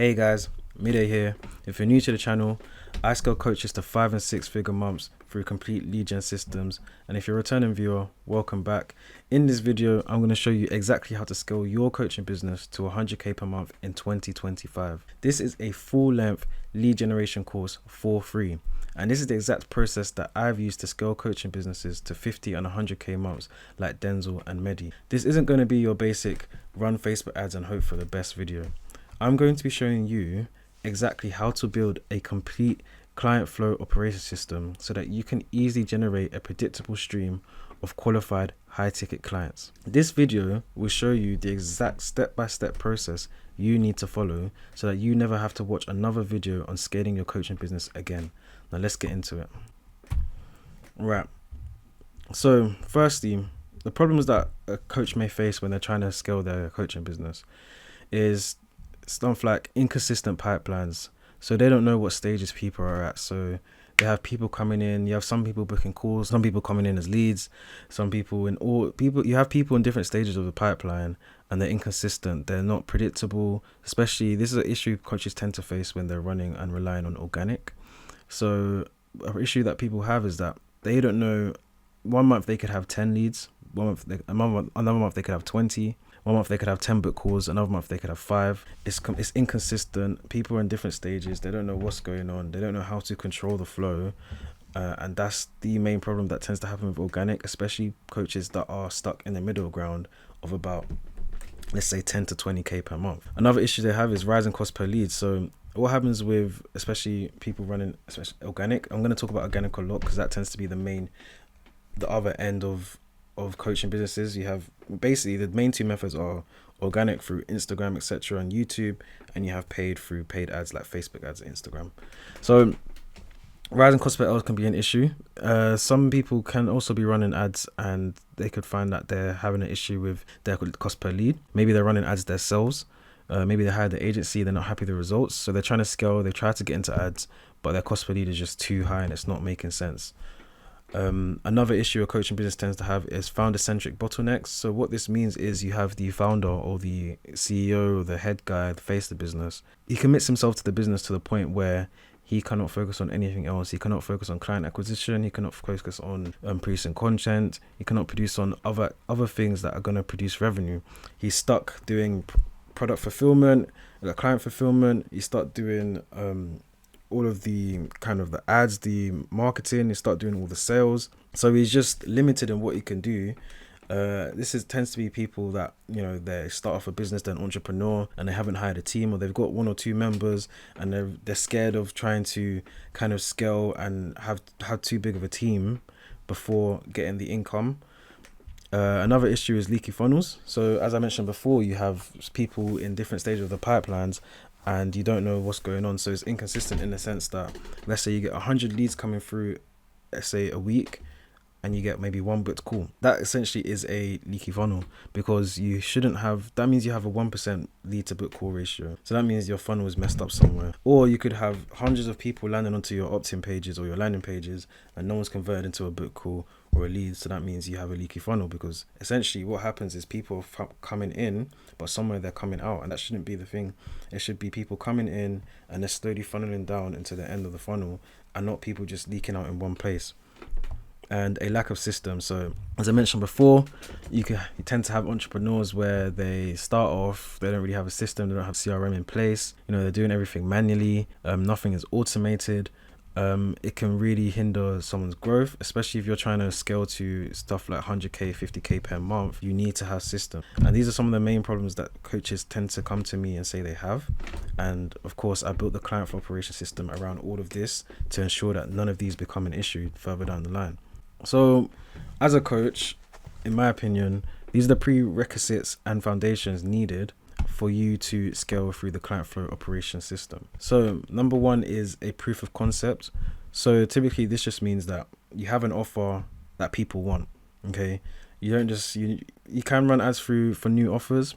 Hey guys, Midday here. If you're new to the channel, I scale coaches to 5 and 6 figure months through complete lead gen systems. And if you're a returning viewer, welcome back. In this video, I'm going to show you exactly how to scale your coaching business to 100k per month in 2025. This is a full-length lead generation course for free. And this is the exact process that I've used to scale coaching businesses to 50 and 100k months like Denzel and Mehdi. This isn't going to be your basic run Facebook ads and hope for the best video. I'm going to be showing you exactly how to build a complete client flow operation system so that you can easily generate a predictable stream of qualified high-ticket clients. This video will show you the exact step-by-step process you need to follow so that you never have to watch another video on scaling your coaching business again. Now let's get into it. Right. So firstly, the problems that a coach may face when they're trying to scale their coaching business is stuff like inconsistent pipelines. So they don't know what stages people are at. So they have people coming in, you have some people booking calls, some people coming in as leads, some people you have people in different stages of the pipeline, and they're inconsistent, they're not predictable. Especially this is an issue coaches tend to face when they're running and relying on organic. So an issue that people have is that they don't know, one month they could have 10 leads, another month they could have 20. One month they could have 10 book calls, another month they could have 5. It's inconsistent. People are in different stages. They don't know what's going on. They don't know how to control the flow. And that's the main problem that tends to happen with organic, especially coaches that are stuck in the middle ground of about, let's say, 10 to 20k per month. Another issue they have is rising cost per lead. So what happens with especially people running, especially organic, I'm going to talk about organic a lot because that tends to be the other end of coaching businesses. You have basically the main two methods are organic through Instagram, etc., and YouTube, and you have paid through paid ads like Facebook ads and Instagram. So rising cost per L can be an issue. Some people can also be running ads and they could find that they're having an issue with their cost per lead. Maybe they're running ads themselves. Maybe they hired the agency, they're not happy with the results, so they're trying to scale, they try to get into ads, but their cost per lead is just too high and it's not making sense. Another issue a coaching business tends to have is founder-centric bottlenecks. So what this means is you have the founder or the CEO, the head guy, the face of the business. He commits himself to the business to the point where he cannot focus on anything else. He cannot focus on client acquisition. He cannot focus on producing content. He cannot produce on other things that are going to produce revenue. He's stuck doing product fulfillment, like client fulfillment. He's stuck doing all of the kind of the ads, the marketing, he start doing all the sales. So he's just limited in what he can do. Tends to be people that, you know, they start off a business, they're an entrepreneur and they haven't hired a team, or they've got 1 or 2 members and they're scared of trying to kind of scale and have too big of a team before getting the income. Another issue is leaky funnels. So as I mentioned before, you have people in different stages of the pipelines and you don't know what's going on. So it's inconsistent in the sense that, let's say you get 100 leads coming through, let's say a week, and you get maybe 1 booked call. That essentially is a leaky funnel because you shouldn't have, that means you have a 1% lead to book call ratio. So that means your funnel is messed up somewhere. Or you could have hundreds of people landing onto your opt-in pages or your landing pages and no one's converted into a book call or a lead. So that means you have a leaky funnel, because essentially what happens is people are coming in, but somewhere they're coming out, and that shouldn't be the thing. It should be people coming in and they're slowly funneling down into the end of the funnel, and not people just leaking out in one place. And a lack of system. So as I mentioned before, you tend to have entrepreneurs where they start off, they don't really have a system, they don't have CRM in place, you know, they're doing everything manually, nothing is automated. It can really hinder someone's growth, especially if you're trying to scale to stuff like 100k, 50k per month. You need to have system. And these are some of the main problems that coaches tend to come to me and say they have. And of course, I built the client for operation system around all of this to ensure that none of these become an issue further down the line. So as a coach, in my opinion, these are the prerequisites and foundations needed for you to scale through the client flow operation system. So number 1 is a proof of concept. So typically this just means that you have an offer that people want. Okay, you don't just you can run ads through for new offers.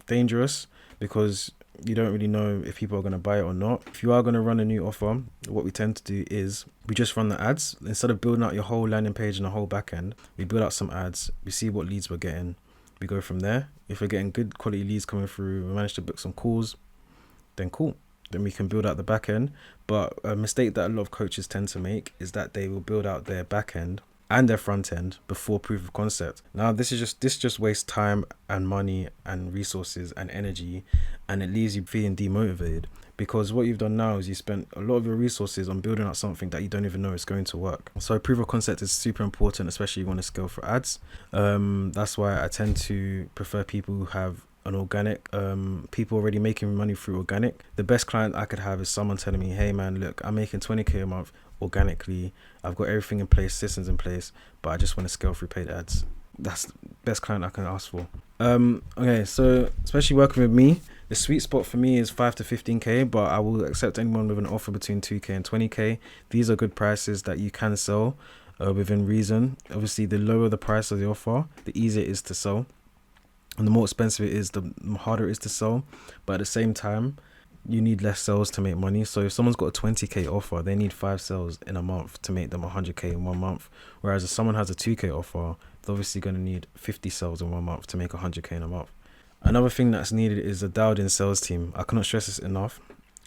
Dangerous, because you don't really know if people are going to buy it or not. If you are going to run a new offer, what we tend to do is we just run the ads. Instead of building out your whole landing page and the whole back end, we build out some ads, we see what leads we're getting, we go from there. If we're getting good quality leads coming through, we manage to book some calls, then cool. Then we can build out the back end. But a mistake that a lot of coaches tend to make is that they will build out their back end and their front end before proof of concept. Now this just wastes time and money and resources and energy, and it leaves you feeling demotivated, because what you've done now is you spent a lot of your resources on building out something that you don't even know is going to work. So proof of concept is super important, especially if you want to scale for ads. That's why I tend to prefer people who have an organic, people already making money through organic. The best client I could have is someone telling me, hey man, look, I'm making 20k a month organically, I've got everything in place, systems in place, but I just want to scale through paid ads. That's the best client I can ask for. Okay, so especially working with me, the sweet spot for me is 5 to 15k, but I will accept anyone with an offer between 2k and 20k. These are good prices that you can sell within reason. Obviously, the lower the price of the offer, the easier it is to sell, and the more expensive it is, the harder it is to sell. But at the same time, you need less sales to make money. So if someone's got a 20k offer, they need 5 sales in a month to make them 100k in 1 month. Whereas if someone has a 2k offer, they're obviously going to need 50 sales in 1 month to make 100k in a month. Another thing that's needed is a dialed in sales team. I cannot stress this enough.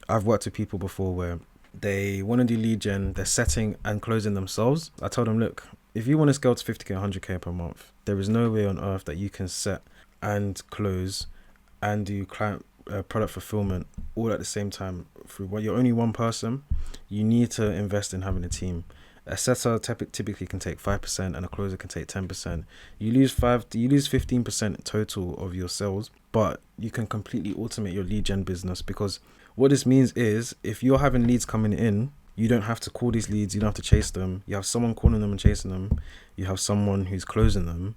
I've worked with people before where they want to do lead gen, they're setting and closing themselves. I told them, look, if you want to scale to 50k, 100k per month, there is no way on earth that you can set and close and do client product fulfillment all at the same time. Through when you're only one person, you need to invest in having a team. A setter typically can take 5% and a closer can take 10%. You lose 15% total of your sales, but you can completely automate your lead gen business, because what this means is if you're having leads coming in, you don't have to call these leads, you don't have to chase them. You have someone calling them and chasing them. You have someone who's closing them.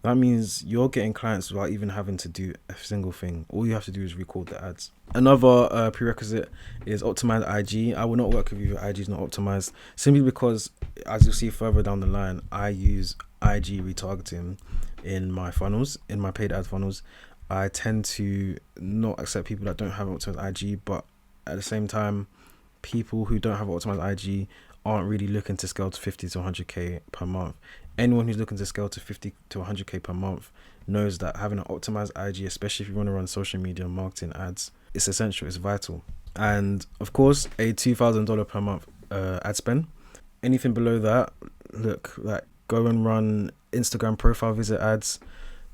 That means you're getting clients without even having to do a single thing. All you have to do is record the ads. Another prerequisite is optimized IG. I will not work with you if IG is not optimized, simply because, as you'll see further down the line, I use IG retargeting in my funnels, in my paid ad funnels. I tend to not accept people that don't have optimized IG, but at the same time, people who don't have optimized IG aren't really looking to scale to 50 to 100k per month. Anyone who's looking to scale to 50 to 100k per month knows that having an optimized IG, especially if you want to run social media marketing ads, it's essential, it's vital. And of course, a $2,000 per month ad spend. Anything below that, look, like go and run Instagram profile visit ads.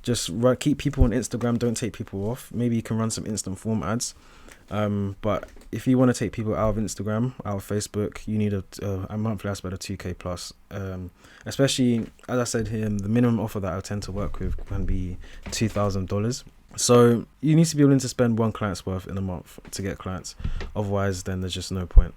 Just keep people on Instagram, don't take people off. Maybe you can run some instant form ads. But if you want to take people out of Instagram, out of Facebook, you need a monthly ad spend of 2k plus. Especially, as I said here, the minimum offer that I tend to work with can be $2,000. So you need to be willing to spend one client's worth in a month to get clients. Otherwise, then there's just no point.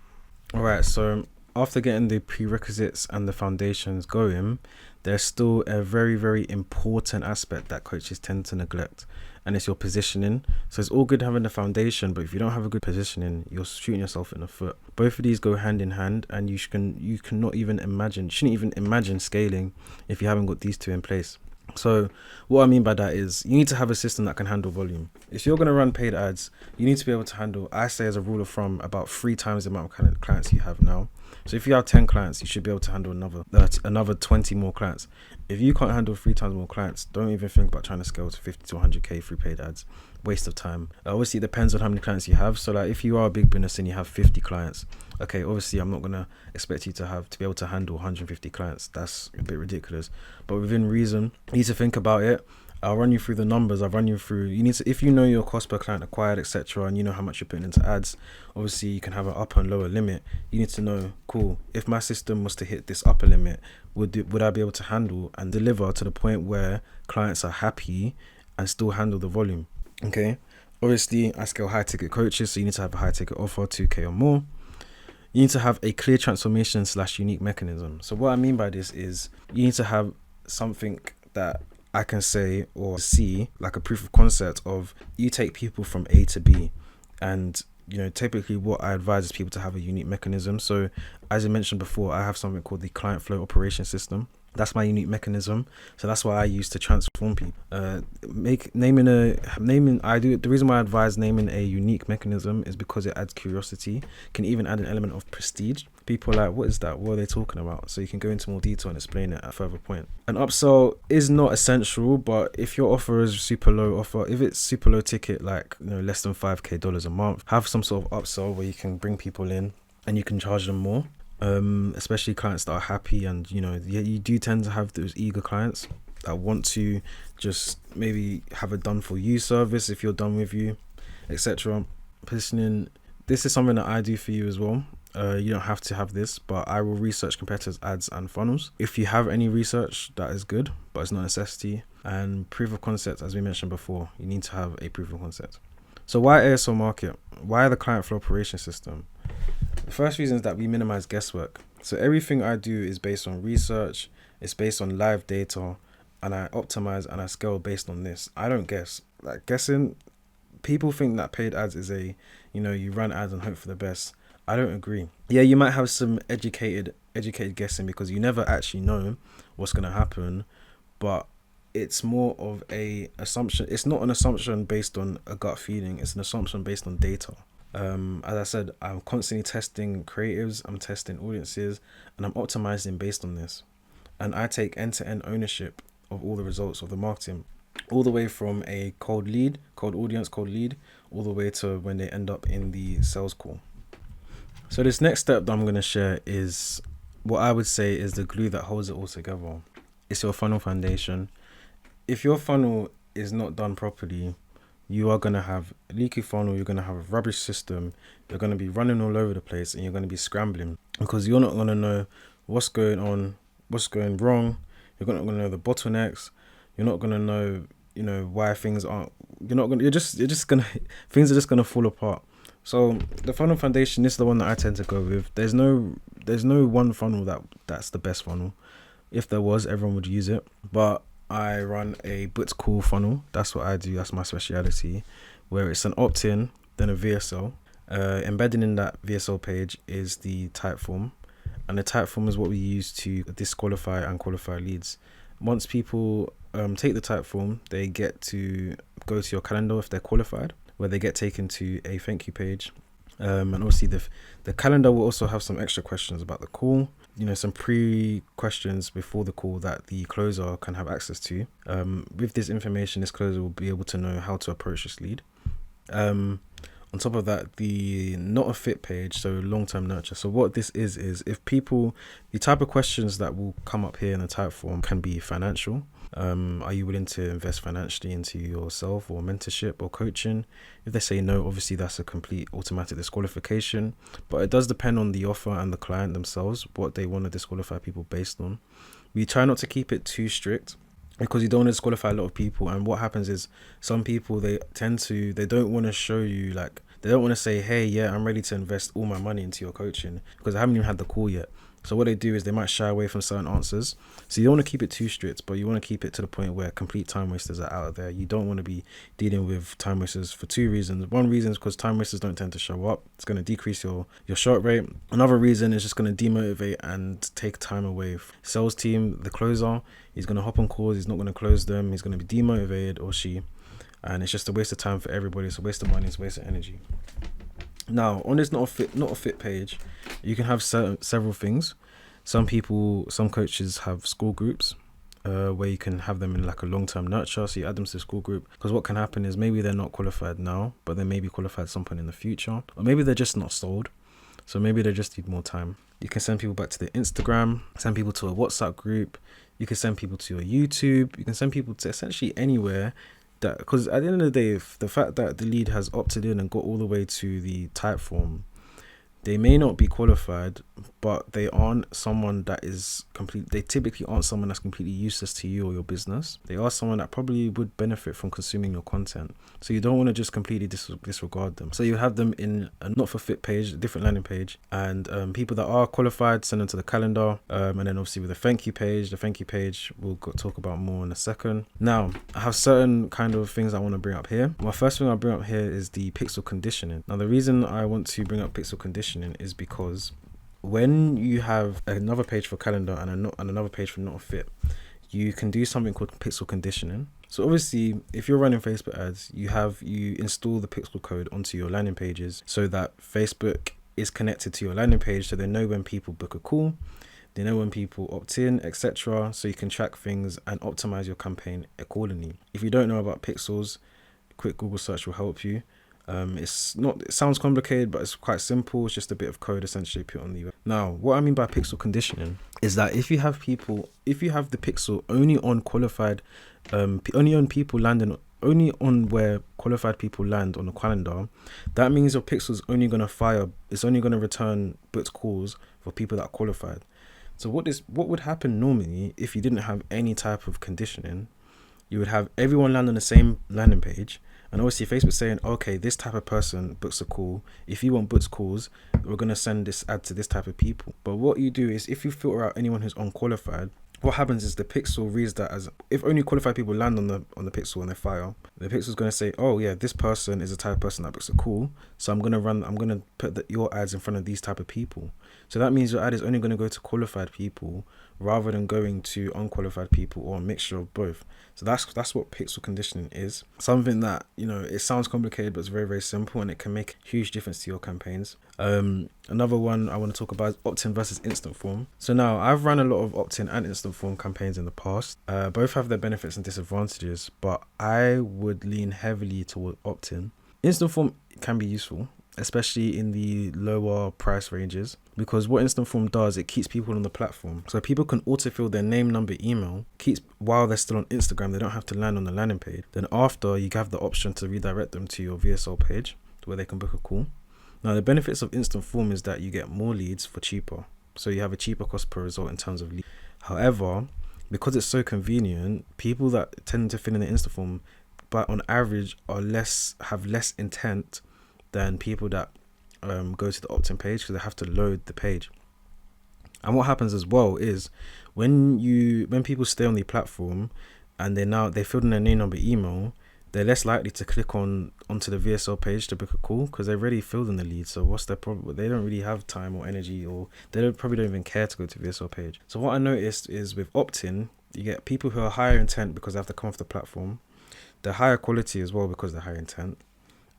All right, so after getting the prerequisites and the foundations going, there's still a very, very important aspect that coaches tend to neglect, and it's your positioning. So it's all good having the foundation, but if you don't have a good positioning, you're shooting yourself in the foot. Both of these go hand in hand, and you shouldn't even imagine scaling if you haven't got these two in place. So what I mean by that is you need to have a system that can handle volume. If you're going to run paid ads, you need to be able to handle, I say as a rule of thumb, about 3 times the amount of clients you have now. So if you have 10 clients, you should be able to handle another 20 more clients. If you can't handle 3 times more clients, don't even think about trying to scale to 50 to 100k through paid ads. Waste of time. Obviously, it depends on how many clients you have. So like if you are a big business and you have 50 clients, okay, obviously I'm not going to expect you to be able to handle 150 clients. That's a bit ridiculous. But within reason, you need to think about it. I'll run you through the numbers. You need to, if you know your cost per client acquired, etc., and you know how much you're putting into ads, obviously you can have an upper and lower limit. You need to know, cool, if my system was to hit this upper limit, would I be able to handle and deliver to the point where clients are happy and still handle the volume? Okay, obviously I scale high ticket coaches, so you need to have a high ticket offer, 2k or more. You need to have a clear transformation / unique mechanism. So what I mean by this is you need to have something that I can say or see, like a proof of concept of you take people from A to B. And typically what I advise is people to have a unique mechanism. So as I mentioned before, I have something called the client flow operation system. That's my unique mechanism. So that's what I use to transform people. The reason why I advise naming a unique mechanism is because it adds curiosity, can even add an element of prestige. People are like, what is that? What are they talking about? So you can go into more detail and explain it at a further point. An upsell is not essential, but if your offer is super low if it's super low ticket, like, you know, less than $5,000 a month, have some sort of upsell where you can bring people in and you can charge them more. Especially clients that are happy, and you know, you do tend to have those eager clients that want to just maybe have a done for you service if you're done with you, etc. Positioning, this is something that I do for you as well. You don't have to have this, but I will research competitors' ads and funnels. If you have any research, that is good, but it's not a necessity. And proof of concept, as we mentioned before, you need to have a proof of concept. So why ASO market? Why the client flow operation system? The first reason is that we minimize guesswork. So everything I do is based on research, it's based on live data, and I optimize and I scale based on this. I don't guess. Like, guessing, people think that paid ads is you run ads and hope for the best. I don't agree. Yeah, you might have some educated guessing because you never actually know what's going to happen, but it's more of a assumption. It's not an assumption based on a gut feeling. It's an assumption based on data. As I said, I'm constantly testing creatives, I'm testing audiences, and I'm optimizing based on this. And I take end-to-end ownership of all the results of the marketing, all the way from a cold lead, all the way to when they end up in the sales call. So this next step that I'm going to share is what I would say is the glue that holds it all together. It's your funnel foundation. If your funnel is not done properly, you are going to have a leaky funnel, you're going to have a rubbish system, you're going to be running all over the place, and you're going to be scrambling because you're not going to know what's going on, what's going wrong. You're not going to know the bottlenecks. You're not going to know, why things aren't, things are just going to fall apart. So the funnel foundation is the one that I tend to go with. There's no one funnel that's the best funnel. If there was, everyone would use it. But I run a booked call funnel. That's what I do. That's my speciality, where it's an opt-in, then a VSL. Embedded in that VSL page is the type form, and the type form is what we use to disqualify and qualify leads. Once people take the type form, they get to go to your calendar if they're qualified, where they get taken to a thank you page. And obviously the calendar will also have some extra questions about the call, some pre-questions before the call that the closer can have access to. With this information, this closer will be able to know how to approach this lead. On top of that, the not a fit page, so long-term nurture. So what this is if people, the type of questions that will come up here in the type form can be financial. Are you willing to invest financially into yourself or mentorship or coaching? If they say no, obviously that's a complete automatic disqualification, but it does depend on the offer and the client themselves, what they want to disqualify people based on. We try not to keep it too strict because you don't want to disqualify a lot of people. And what happens is some people, they don't want to show you, like, they don't want to say, hey, yeah, I'm ready to invest all my money into your coaching because I haven't even had the call yet. So what they do is they might shy away from certain answers. So you don't want to keep it too strict, but you want to keep it to the point where complete time wasters are out of there. You don't want to be dealing with time wasters for two reasons. One reason is because time wasters don't tend to show up. It's going to decrease your short rate. Another reason is just going to demotivate and take time away. Sales team, the closer, he's going to hop on calls. He's not going to close them. He's going to be demotivated, or she. And it's just a waste of time for everybody. It's a waste of money. It's a waste of energy. Now, on this not a fit page, you can have several things. Some coaches have school groups where you can have them in like a long-term nurture. So you add them to the school group, because what can happen is maybe they're not qualified now, but they may be qualified at some point in the future, or maybe they're just not sold. So maybe they just need more time. You can send people back to their Instagram, send people to a WhatsApp group. You can send people to your YouTube. You can send people to essentially anywhere. That, because at the end of the day, if the fact that the lead has opted in and got all the way to the type form, they may not be qualified, but they aren't someone that is they typically aren't someone that's completely useless to you or your business. They are someone that probably would benefit from consuming your content. So you don't want to just completely disregard them. So you have them in a not for fit page, a different landing page, and people that are qualified, send them to the calendar. And then obviously with the thank you page we'll talk about more in a second. Now, I have certain kind of things I want to bring up here. My first thing I'll bring up here is the pixel conditioning. Now, the reason I want to bring up pixel conditioning is because when you have another page for calendar and another page for not a fit, you can do something called pixel conditioning. So obviously, if you're running Facebook ads, you install the pixel code onto your landing pages so that Facebook is connected to your landing page, so they know when people book a call, they know when people opt in, etc. So you can track things and optimize your campaign accordingly. If you don't know about pixels, a quick Google search will help you. It sounds complicated, but it's quite simple. It's just a bit of code essentially put on the web. Now, what I mean by pixel conditioning is that if you have the pixel only on qualified, only on where qualified people land on the calendar, that means your pixel is only going to return booked calls for people that are qualified. So what would happen normally if you didn't have any type of conditioning? You would have everyone land on the same landing page, and obviously Facebook's saying, okay, this type of person books a call. If you want booked calls, we're going to send this ad to this type of people. But what you do is, if you filter out anyone who's unqualified, what happens is the pixel reads that as, if only qualified people land on the pixel and they fire, the pixel is going to say, oh yeah, this person is the type of person that books a call, so I'm going to put your ads in front of these type of people. So that means your ad is only going to go to qualified people rather than going to unqualified people, or a mixture of both. So that's what pixel conditioning is. Something that, it sounds complicated, but it's very, very simple, and it can make a huge difference to your campaigns. Another one I want to talk about is opt-in versus instant form. So now, I've run a lot of opt-in and instant form campaigns in the past. Both have their benefits and disadvantages, but I would lean heavily toward opt-in. Instant form can be useful, especially in the lower price ranges, because what instant form does, it keeps people on the platform. So people can autofill their name, number, email, while they're still on Instagram. They don't have to land on the landing page. Then after, you have the option to redirect them to your VSL page where they can book a call. Now, the benefits of instant form is that you get more leads for cheaper. So you have a cheaper cost per result in terms of leads. However, because it's so convenient, people that tend to fill in the instant form, but on average have less intent than people that go to the opt-in page, because they have to load the page. And what happens as well is when people stay on the platform and they filled in their name, number, email, they're less likely to click onto the VSL page to book a call, because they've already filled in the lead. So what's their problem? They don't really have time or energy, or probably don't even care to go to the VSL page. So what I noticed is with opt-in, you get people who are higher intent because they have to come off the platform. They're higher quality as well because they're higher intent,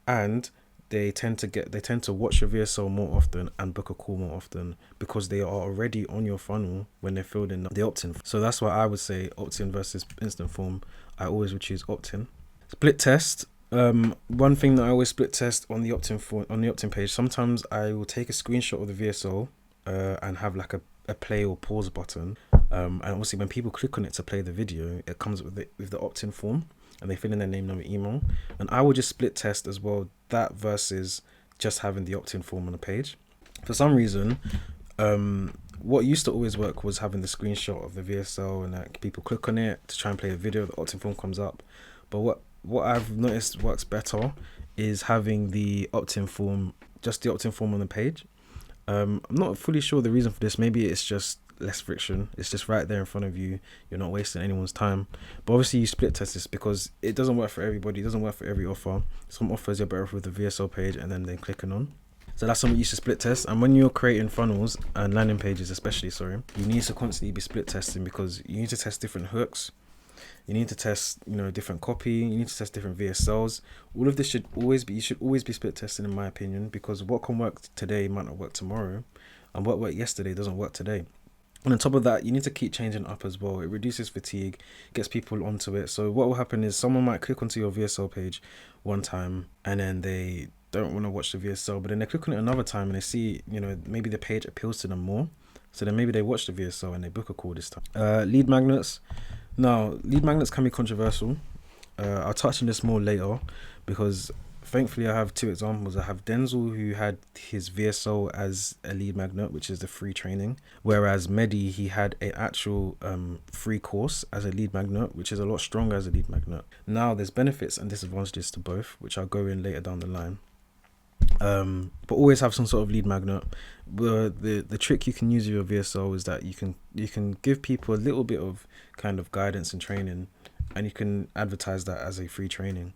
and they tend to watch your VSL more often and book a call more often because they are already on your funnel when they filled in the opt-in. So that's why I would say opt-in versus instant form. I always would choose opt-in. Split test. One thing that I always split test on the opt-in page. Sometimes I will take a screenshot of the VSL and have like a play or pause button. And obviously when people click on it to play the video, it comes with the opt-in form, and they fill in their name, number, email. And I will just split test as well, that versus just having the opt-in form on the page. For some reason, what used to always work was having the screenshot of the VSL, and people click on it to try and play a video, the opt-in form comes up. But what I've noticed works better is having the opt-in form, just the opt-in form on the page. I'm not fully sure the reason for this. Maybe it's just less friction. It's just right there in front of you. You're not wasting anyone's time. But obviously you split test this because it doesn't work for everybody. It doesn't work for every offer. Some offers you're better off with the VSL page and then clicking on. So that's something you should split test. And when you're creating funnels and landing pages especially, you need to constantly be split testing, because you need to test different hooks. You need to test, different copy. You need to test different VSLs. All of this you should always be split testing, in my opinion, because what can work today might not work tomorrow, and what worked yesterday doesn't work today. And on top of that, you need to keep changing up as well. It reduces fatigue, gets people onto it. So what will happen is someone might click onto your VSL page one time and then they don't want to watch the VSL, but then they click on it another time and they see, maybe the page appeals to them more. So then maybe they watch the VSL and they book a call this time. Lead magnets. Now, lead magnets can be controversial. I'll touch on this more later, because thankfully I have two examples. I have Denzel, who had his VSL as a lead magnet, which is the free training, whereas Mehdi, he had an actual free course as a lead magnet, which is a lot stronger as a lead magnet. Now, there's benefits and disadvantages to both, which I'll go in later down the line. But always have some sort of lead magnet. The trick you can use with your VSL is that you can give people a little bit of kind of guidance and training, and you can advertise that as a free training.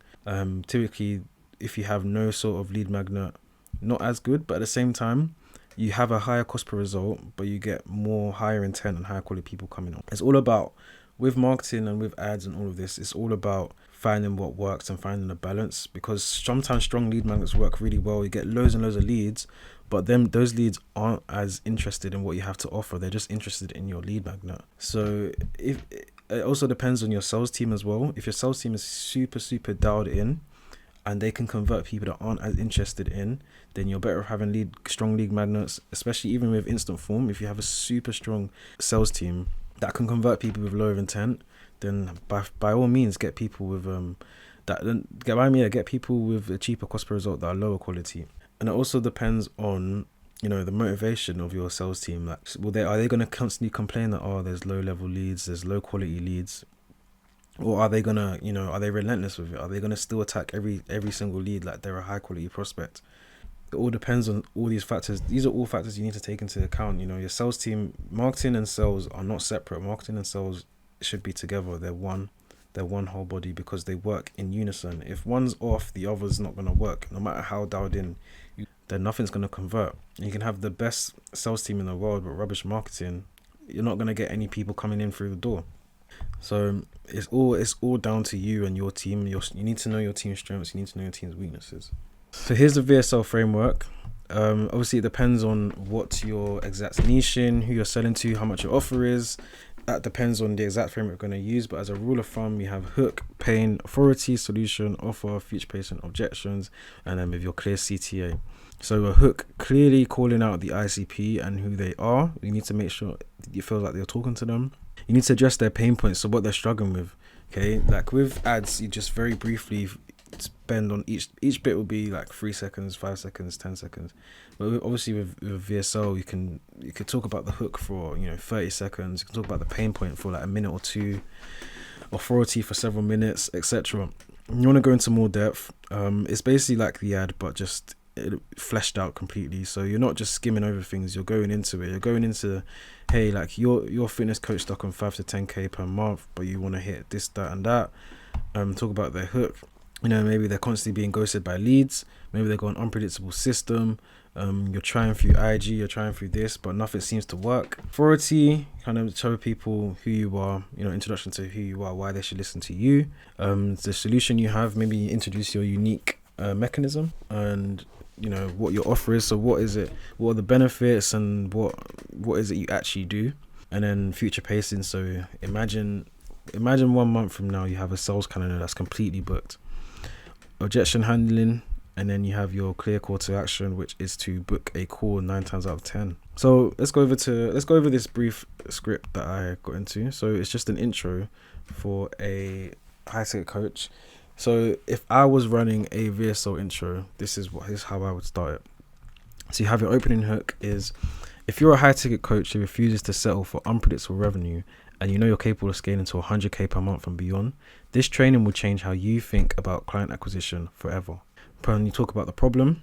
Typically, if you have no sort of lead magnet, not as good, but at the same time, you have a higher cost per result, but you get more higher intent and higher quality people coming on. It's all about, with marketing and with ads and all of this, it's all about finding what works and finding a balance, because sometimes strong lead magnets work really well. You get loads and loads of leads, but then those leads aren't as interested in what you have to offer. They're just interested in your lead magnet. So if it also depends on your sales team as well. If your sales team is super dialed in and they can convert people that aren't as interested in, then you're better having strong lead magnets, especially even with instant form. If you have a super strong sales team that can convert people with lower intent, then by all means get people with get people with a cheaper cost per result that are lower quality. And it also depends on, you know, the motivation of your sales team. Like, are they going to constantly complain that, oh, there's low level leads, there's low quality leads? Or are they gonna, you know, are they relentless with it? Are they gonna still attack every single lead like they're a high quality prospect? It all depends on all these factors. These are all factors you need to take into account. You know, your sales team, marketing and sales are not separate. Marketing and sales should be together. They're one whole body, because they work in unison. If one's off, the other's not gonna work. No matter how dialed in, then nothing's gonna convert. You can have the best sales team in the world, but rubbish marketing, you're not gonna get any people coming in through the door. So it's all down to you and your team. You need to know your team's strengths. You need to know your team's weaknesses. So here's the VSL framework. Obviously it depends on what your exact niche in, who you're selling to, how much your offer is. That depends on the exact framework you're going to use. But as a rule of thumb, you have hook, pain, authority, solution, offer, future patient, objections, and then with your clear CTA. So a hook, clearly calling out the ICP and who they are. You need to make sure you feel like you're talking to them. You need to address their pain points, so what they're struggling with. Okay, like with ads, you just very briefly spend on each bit will be like 3 seconds, 5 seconds, 10 seconds. But obviously with VSL, you could talk about the hook for 30 seconds. You can talk about the pain point for like a minute or two, authority for several minutes, etc. You want to go into more depth. It's basically like the ad, but just fleshed out completely. So you're not just skimming over things, you're going into it. You're going into, hey, like your fitness coach stuck on 5 to 10k per month, but you want to hit this, that and that. Talk about their hook. Maybe they're constantly being ghosted by leads. Maybe they've got an unpredictable system. You're trying through IG, you're trying through this, but nothing seems to work. Authority, kind of show people who you are, introduction to who you are, why they should listen to you. The solution you have, maybe introduce your unique mechanism and what your offer is. So what is it, what are the benefits, and what is it you actually do? And then future pacing. So imagine 1 month from now you have a sales calendar that's completely booked. Objection handling, and then you have your clear call to action, which is to book a call 9 times out of 10. So let's go over this brief script that I got into. So it's just an intro for a high ticket coach. So if I was running a VSL intro, this is how I would start it. So you have your opening hook is, if you're a high ticket coach who refuses to settle for unpredictable revenue and you're capable of scaling to 100k per month and beyond, this training will change how you think about client acquisition forever. When you talk about the problem,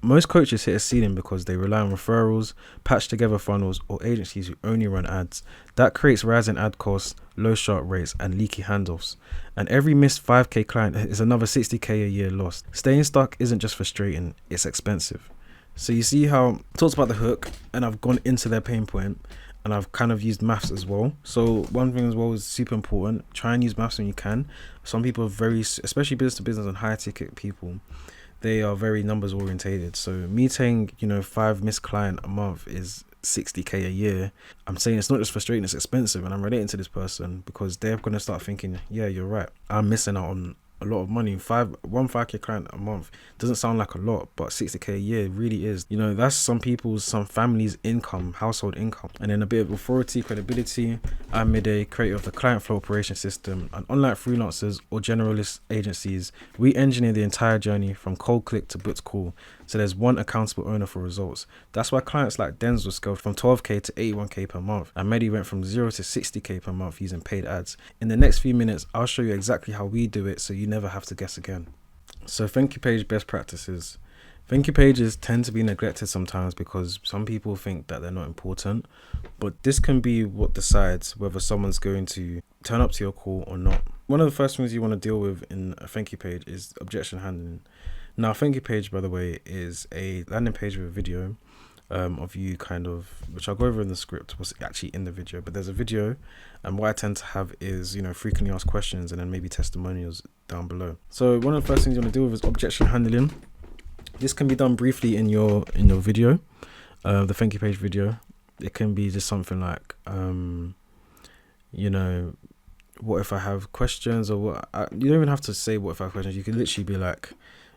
most coaches hit a ceiling because they rely on referrals, patched together funnels, or agencies who only run ads. That creates rising ad costs, low start rates, and leaky handoffs. And every missed 5k client is another 60k a year lost. Staying stuck isn't just frustrating, it's expensive. So you see how I talked about the hook, and I've gone into their pain point, and I've kind of used maths as well. So one thing as well is super important. Try and use maths when you can. Some people are especially business to business and high ticket people, they are very numbers orientated. So me saying, 5 missed client a month is 60k a year. I'm saying it's not just frustrating, it's expensive. And I'm relating to this person because they're going to start thinking, yeah, you're right. I'm missing out on a lot of money. 5k client a month doesn't sound like a lot, but 60k a year really is. That's some families' income, household income. And then a bit of authority, credibility. I'm Midday, creator of the client flow operation system, and unlike freelancers or generalist agencies, we engineer the entire journey from cold click to booked call. So there's one accountable owner for results. That's why clients like Denzel scaled from 12k to 81k per month, and Mehdi went from 0 to 60k per month using paid ads. In the next few minutes, I'll show you exactly how we do it so you never have to guess again. So thank you page best practices. Thank you pages tend to be neglected sometimes because some people think that they're not important, but this can be what decides whether someone's going to turn up to your call or not. One of the first things you want to deal with in a thank you page is objection handling. Now, a thank you page, by the way, is a landing page with a video. of you kind of, which I'll go over in the script, what's actually in the video. But there's a video, and what I tend to have is, frequently asked questions and then maybe testimonials down below. So one of the first things you want to deal with is objection handling. This can be done briefly in your video, the thank you page video. It can be just something like, what if I have questions, or what? You don't even have to say what if I have questions. You can literally be like,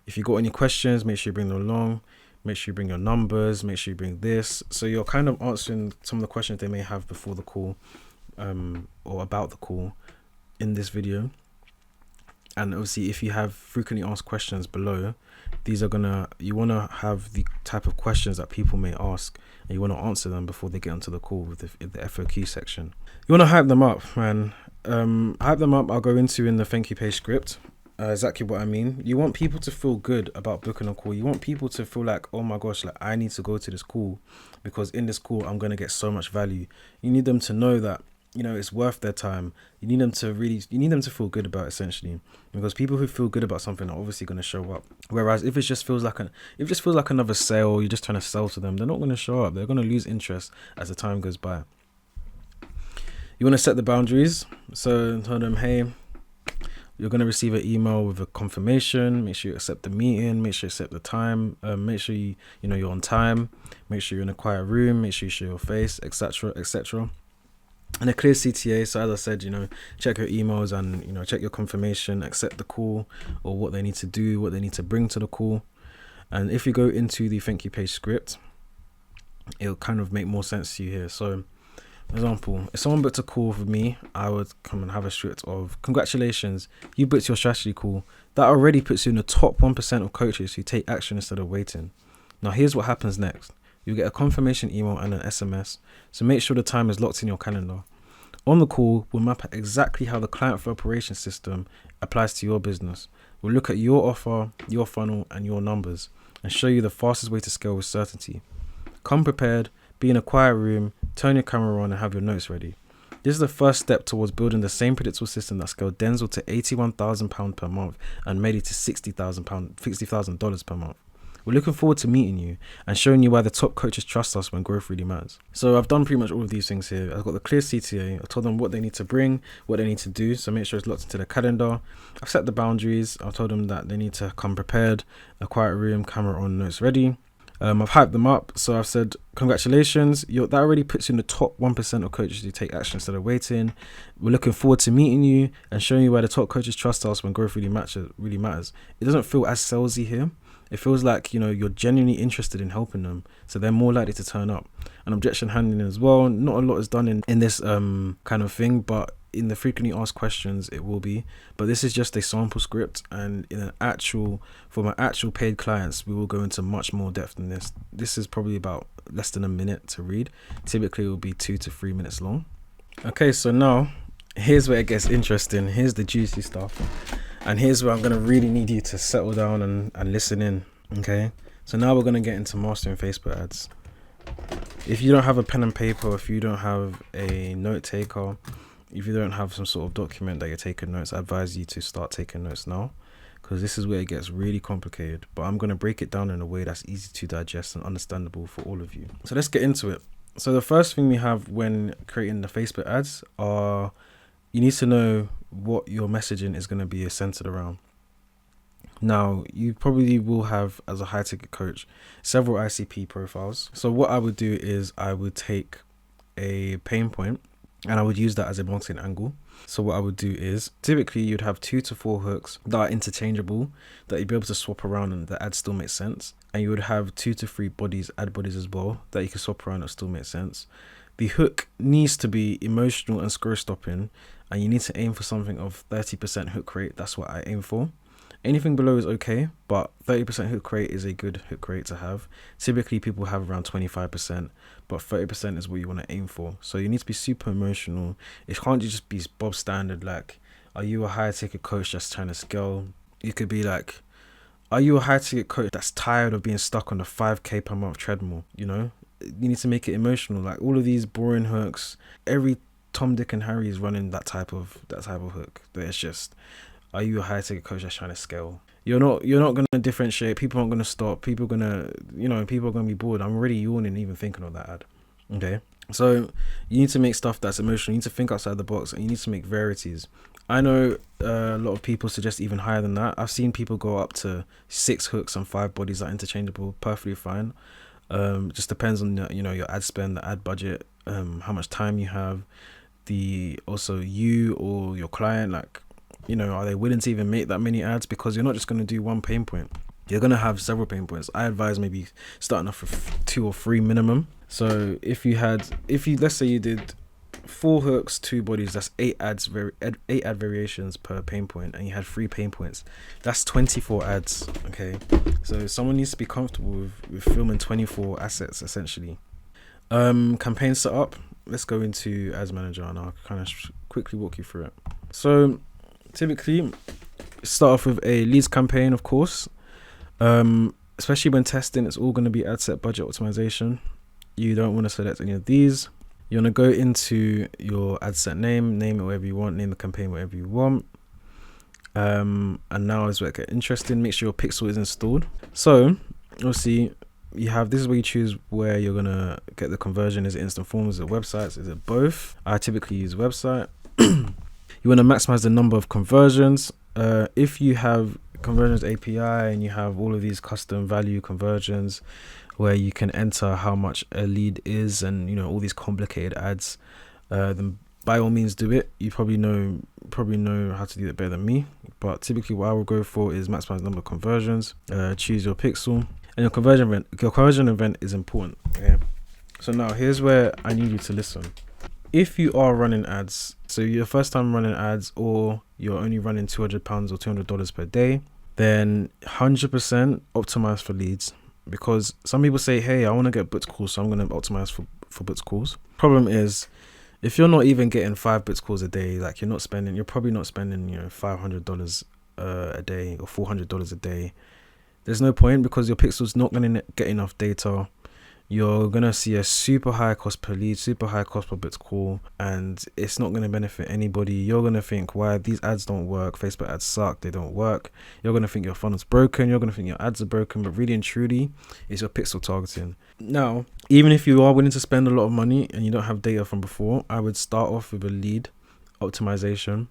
if you got any questions, make sure you bring them along. Make sure you bring your numbers. Make sure you bring this. So you're kind of answering some of the questions they may have before the call, or about the call in this video. And obviously, if you have frequently asked questions below, these are you want to have the type of questions that people may ask, and you want to answer them before they get onto the call with the FAQ section. You want to hype them up, man. Hype them up, I'll go into in the thank you page script. Exactly what I mean. You want people to feel good about booking a call. You want people to feel like, oh my gosh, like I need to go to this call because in this call I'm going to get so much value. You need them to know that, it's worth their time. You need them to feel good about it, essentially, because people who feel good about something are obviously going to show up. Whereas if it just feels like another sale, you're just trying to sell to them, they're not going to show up. They're going to lose interest as the time goes by. You want to set the boundaries. So tell them, hey, you're going to receive an email with a confirmation. Make sure you accept the meeting. Make sure you accept the time. Make sure you're on time. Make sure you're in a quiet room. Make sure you show your face, etc., etc. And a clear CTA. So as I said, check your emails and check your confirmation, accept the call, or what they need to do, what they need to bring to the call. And if you go into the thank you page script, it'll kind of make more sense to you here. So, for example, if someone booked a call with me, I would come and have a script of, congratulations, you booked your strategy call. That already puts you in the top 1% of coaches who take action instead of waiting. Now, here's what happens next. You'll get a confirmation email and an SMS. So make sure the time is locked in your calendar. On the call, we'll map out exactly how the client for operations system applies to your business. We'll look at your offer, your funnel, and your numbers, and show you the fastest way to scale with certainty. Come prepared, be in a quiet room, turn your camera on, and have your notes ready. This is the first step towards building the same predictable system that scaled Denzel to £81,000 per month and made it to $60,000 per month. We're looking forward to meeting you and showing you why the top coaches trust us when growth really matters. So I've done pretty much all of these things here. I've got the clear CTA. I told them what they need to bring, what they need to do. So make sure it's locked into the calendar. I've set the boundaries. I've told them that they need to come prepared, a quiet room, camera on, notes ready. I've hyped them up. So I've said, congratulations. That already puts you in the top 1% of coaches who take action instead of waiting. We're looking forward to meeting you and showing you why the top coaches trust us when growth really matters. It doesn't feel as salesy here. It feels like, you're genuinely interested in helping them. So they're more likely to turn up. And objection handling as well. Not a lot is done in this kind of thing, but in the frequently asked questions, it will be. But this is just a sample script. And for my actual paid clients, we will go into much more depth than this. This is probably about less than a minute to read. Typically, it will be 2 to 3 minutes long. Okay, so now, here's where it gets interesting. Here's the juicy stuff. And here's where I'm going to really need you to settle down and listen in, okay? So now we're going to get into mastering Facebook ads. If you don't have a pen and paper, if you don't have a note taker, if you don't have some sort of document that you're taking notes, I advise you to start taking notes now, because this is where it gets really complicated. But I'm going to break it down in a way that's easy to digest and understandable for all of you. So let's get into it. So the first thing we have when creating the Facebook ads are, you need to know what your messaging is going to be centered around. Now, you probably will have, as a high ticket coach, several ICP profiles. So what I would do is I would take a pain point and I would use that as a marketing angle. So what I would do is, typically you'd have 2 to 4 hooks that are interchangeable, that you'd be able to swap around and the ad still makes sense. And you would have 2 to 3 ad bodies as well, that you can swap around that still makes sense. The hook needs to be emotional and scroll stopping, and you need to aim for something of 30% hook rate. That's what I aim for. Anything below is okay, but 30% hook rate is a good hook rate to have. Typically people have around 25%, but 30% is what you want to aim for. So you need to be super emotional. It can't just be Bob standard, like, are you a high ticket coach that's trying to scale? You could be like, are you a high ticket coach that's tired of being stuck on the 5k per month treadmill? You need to make it emotional. Like all of these boring hooks, every Tom, Dick and Harry is running that type of hook. It's just, are you a high ticket coach that's trying to scale? You're not gonna differentiate. People aren't gonna stop. People are gonna be bored. I'm already yawning even thinking of that ad. Okay, so you need to make stuff that's emotional. You need to think outside the box, and you need to make varieties. I know a lot of people suggest even higher than that. I've seen people go up to 6 hooks and 5 bodies that are interchangeable, perfectly fine. Just depends on your ad spend, the ad budget, how much time you have, also you or your client, like, are they willing to even make that many ads? Because you're not just going to do one pain point. You're going to have several pain points. I advise maybe starting off with 2 or 3 minimum. So if you let's say you did 4 hooks, 2 bodies, that's 8 ad variations per pain point, and you had 3 pain points, that's 24 ads. Okay, so someone needs to be comfortable with filming 24 assets essentially. Campaign setup, let's go into Ads Manager and I'll kind of quickly walk you through it. So typically start off with a leads campaign, of course. Especially when testing, it's all going to be ad set budget optimization. You don't want to select any of these. You want to go into your ad set name it whatever you want, name the campaign whatever you want. And now is where it gets interesting. Make sure your pixel is installed. So obviously this is where you choose where you're gonna get the conversion. Is it instant forms? Is it websites? Is it both? I typically use website. You want to maximize the number of conversions. If you have conversions API and you have all of these custom value conversions where you can enter how much a lead is and all these complicated ads, then by all means do it. You probably know how to do it better than me, but typically what I will go for is maximize the number of conversions. Choose your pixel, and your conversion event is important. Okay, so now here's where I need you to listen. If you are running ads, so your first time running ads, or you're only running £200 or $200 per day, then 100% optimize for leads. Because some people say, hey, I want to get booked calls, so I'm going to optimize for booked calls. Problem is, if you're not even getting 5 booked calls a day, like you're probably not spending $500 a day or $400 a day. There's no point, because your pixel's not going to get enough data. You're going to see a super high cost per lead, super high cost per booked call, and it's not going to benefit anybody. You're going to think, why these ads don't work, Facebook ads suck, they don't work. You're going to think your funnel's broken, you're going to think your ads are broken, but really and truly, it's your pixel targeting. Now, even if you are willing to spend a lot of money and you don't have data from before, I would start off with a lead optimization,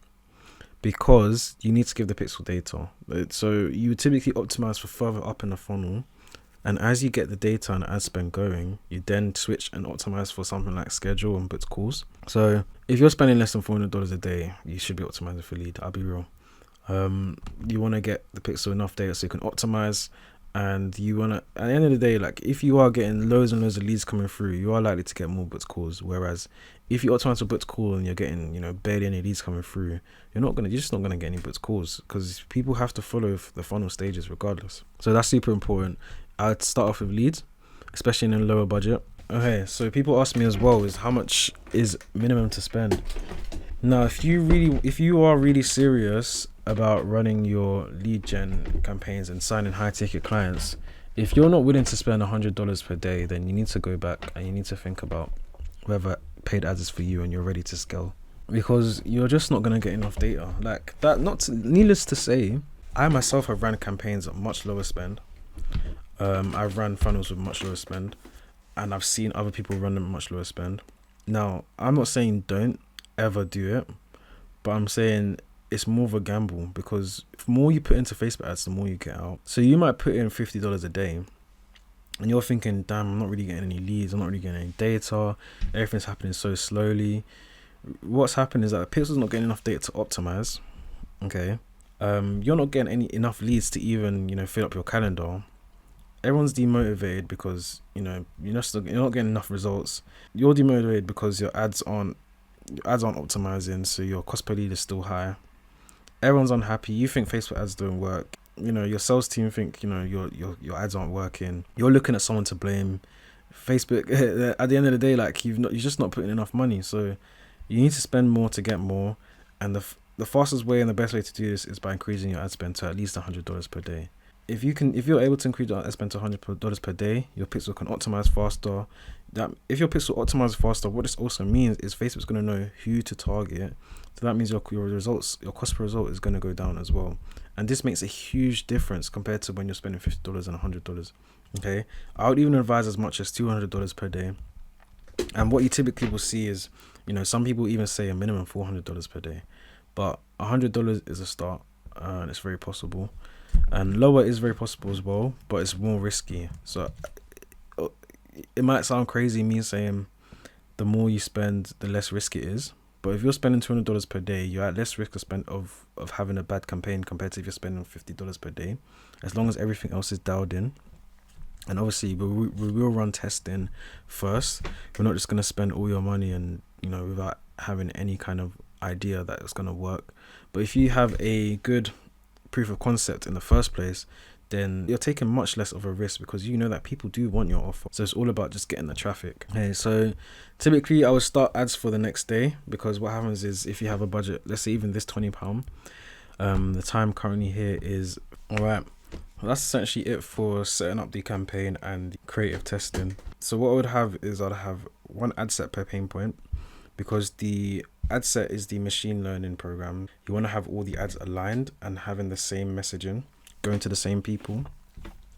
because you need to give the pixel data. So you would typically optimize for further up in the funnel. And as you get the data and ad spend going, you then switch and optimize for something like schedule and booked calls. So if you're spending less than $400 a day, you should be optimizing for lead. I'll be real. You want to get the pixel enough data so you can optimize, and you want to, at the end of the day, like if you are getting loads and loads of leads coming through, you are likely to get more booked calls. Whereas if you optimize for booked call and you're getting barely any leads coming through, you're just not gonna get any booked calls, because people have to follow the funnel stages regardless. So that's super important. I'd start off with leads, especially in a lower budget. Okay, so people ask me as well is how much is minimum to spend. Now, if you are really serious about running your lead gen campaigns and signing high ticket clients, if you're not willing to spend $100 per day, then you need to go back and you need to think about whether paid ads is for you and you're ready to scale, because you're just not going to get enough data like that. Needless to say, I myself have ran campaigns at much lower spend. I've ran funnels with much lower spend, and I've seen other people run them at much lower spend. Now, I'm not saying don't ever do it, but I'm saying it's more of a gamble, because the more you put into Facebook ads, the more you get out. So you might put in $50 a day, and you're thinking, damn, I'm not really getting any leads, I'm not really getting any data, everything's happening so slowly. What's happening is that the pixel's not getting enough data to optimize. Okay, you're not getting enough leads to even fill up your calendar. Everyone's demotivated because you're not getting enough results. You're demotivated because your ads aren't optimizing, so your cost per lead is still high. Everyone's unhappy. You think Facebook ads don't work. Your sales team think your ads aren't working. You're looking at someone to blame. Facebook at the end of the day, like you're just not putting enough money. So you need to spend more to get more, and the fastest way and the best way to do this is by increasing your ad spend to at least $100 per day. If you're able to increase your ad spend to $100 per day, your pixel can optimize faster. that if your pixel optimizes faster, what this also means is Facebook's going to know who to target. So that means your results, your cost per result is going to go down as well. And this makes a huge difference compared to when you're spending $50 and $100. Okay, I would even advise as much as $200 per day. And what you typically will see is, some people even say a minimum $400 per day, but $100 is a start, and it's very possible. And lower is very possible as well, but it's more risky. So it might sound crazy me saying the more you spend, the less risk it is. But if you're spending $200 per day, you're at less risk of having a bad campaign compared to if you're spending $50 per day, as long as everything else is dialed in. And obviously, we will run testing first. We're not just going to spend all your money and, without having any kind of idea that it's going to work. But if you have a good proof of concept in the first place, then you're taking much less of a risk because you know that people do want your offer. So it's all about just getting the traffic. Okay, so typically I would start ads for the next day, because what happens is if you have a budget, let's say even this £20, the time currently here is all right. Well, that's essentially it for setting up the campaign and creative testing. So what I would have is I'd have one ad set per pain point, because the ad set is the machine learning program. You want to have all the ads aligned and having the same messaging, going to the same people.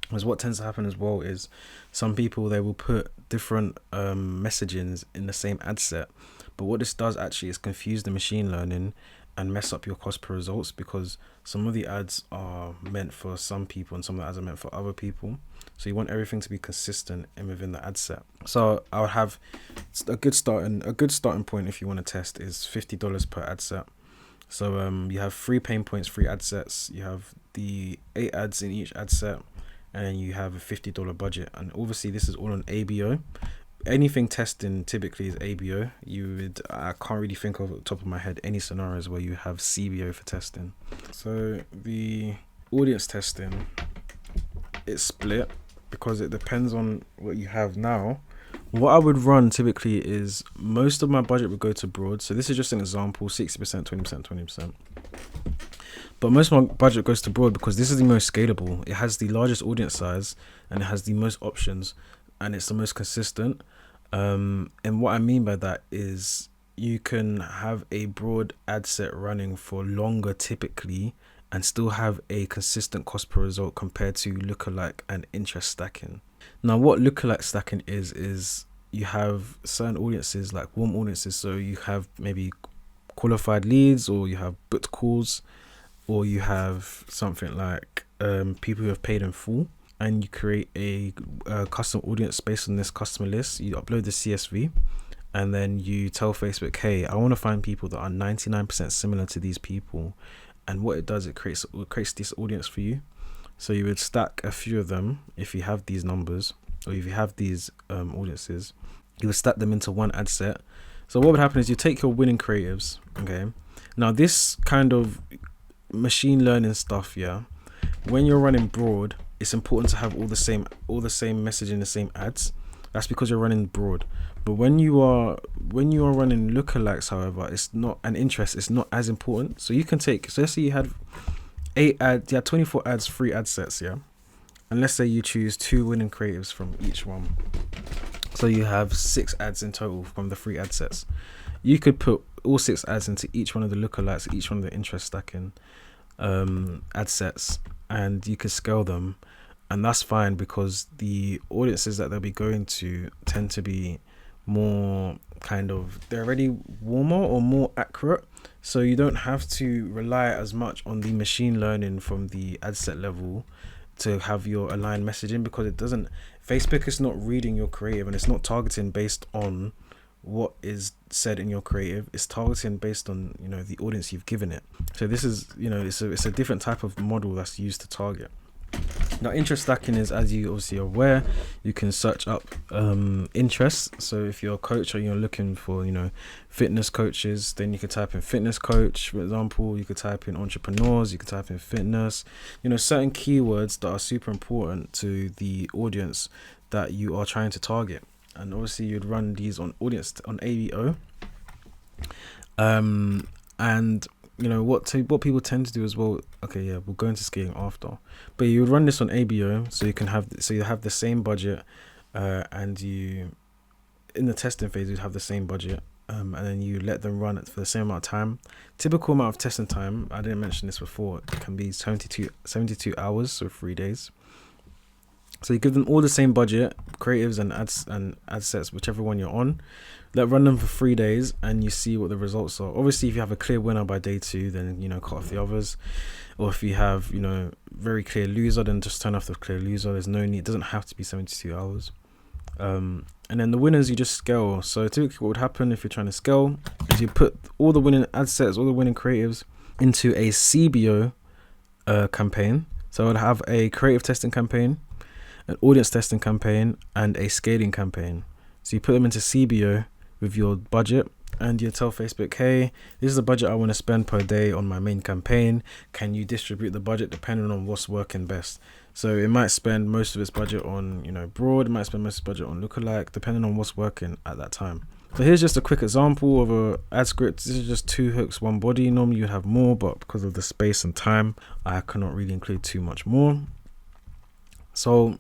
Because what tends to happen as well is some people, they will put different messagings in the same ad set, but what this does actually is confuse the machine learning and mess up your cost per results, because some of the ads are meant for some people and some of the ads are meant for other people. So you want everything to be consistent and within the ad set. So I would have a good starting point if you want to test is $50 per ad set. So you have 3 pain points, 3 ad sets. You have the 8 ads in each ad set, and you have a $50 budget. And obviously this is all on ABO. Anything testing typically is ABO. I can't really think of, at the top of my head, any scenarios where you have CBO for testing. So the audience testing, it's split because it depends on what you have now. What I would run typically is most of my budget would go to broad. So this is just an example, 60%, 20%, 20%. But most of my budget goes to broad because this is the most scalable. It has the largest audience size and it has the most options and it's the most consistent. And what I mean by that is you can have a broad ad set running for longer typically and still have a consistent cost per result compared to lookalike and interest stacking. Now what lookalike stacking is you have certain audiences like warm audiences, so you have maybe qualified leads or you have booked calls or you have something like people who have paid in full, and you create a custom audience based on this customer list. You upload the CSV and then you tell Facebook, hey, I want to find people that are 99% similar to these people. And what it does, it creates this audience for you. So you would stack a few of them if you have these numbers, or if you have these audiences, you would stack them into one ad set. So what would happen is you take your winning creatives. Okay, now this kind of machine learning stuff, yeah, when you're running broad, it's important to have all the same messaging, the same ads. That's because you're running broad. But when you are running lookalikes, however, it's not an interest. It's not as important. So you can take. So let's say you had 8 ads. You had 24 ads, 3 ad sets, yeah. And let's say you choose 2 winning creatives from each one. So you have 6 ads in total from the 3 ad sets. You could put all 6 ads into each one of the lookalikes, each one of the interest stacking ad sets, and you can scale them. And that's fine because the audiences that they'll be going to tend to be more they're already warmer or more accurate. So you don't have to rely as much on the machine learning from the ad set level to have your aligned messaging, because Facebook is not reading your creative and it's not targeting based on what is said in your creative. It's targeting based on the audience you've given it. So this is it's a different type of model that's used to target. Now interest stacking is, as you obviously are aware, you can search up interests. So if you're a coach or you're looking for fitness coaches, then you could type in fitness coach, for example. You could type in entrepreneurs, you could type in fitness, certain keywords that are super important to the audience that you are trying to target. And obviously you'd run these on ABO. And what people tend to do as well. Okay, yeah, we'll go into scaling after. But you would run this on ABO, so you have the same budget, and you in the testing phase, you'd have the same budget, and then you let them run it for the same amount of time. Typical amount of testing time, I didn't mention this before, it can be 72 hours, so 3 days. So you give them all the same budget, creatives and ad sets, whichever one you're on. Run them for 3 days, and you see what the results are. Obviously, if you have a clear winner by day 2, then cut off the others. Or if you have very clear loser, then just turn off the clear loser. There's no need. It doesn't have to be 72 hours. And then the winners, you just scale. So typically, what would happen if you're trying to scale is you put all the winning ad sets, all the winning creatives into a CBO campaign. So I would have a creative testing campaign, an audience testing campaign, and a scaling campaign. So you put them into CBO with your budget, and you tell Facebook, hey, this is the budget I want to spend per day on my main campaign. Can you distribute the budget depending on what's working best? So it might spend most of its budget on broad, it might spend most of its budget on lookalike, depending on what's working at that time. So here's just a quick example of a ad script. This is just 2 hooks, 1 body. Normally you have more, but because of the space and time, I cannot really include too much more. So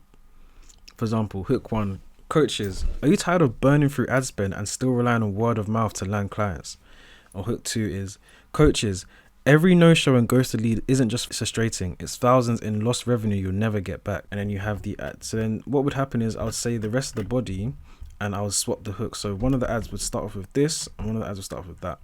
for example, hook 1, coaches, are you tired of burning through ad spend and still relying on word of mouth to land clients? Or hook 2 is, coaches, every no-show and ghosted lead isn't just frustrating, it's thousands in lost revenue you'll never get back. And then you have the ad. So then what would happen is I would say the rest of the body, and I would swap the hook. So one of the ads would start off with this, and one of the ads would start off with that.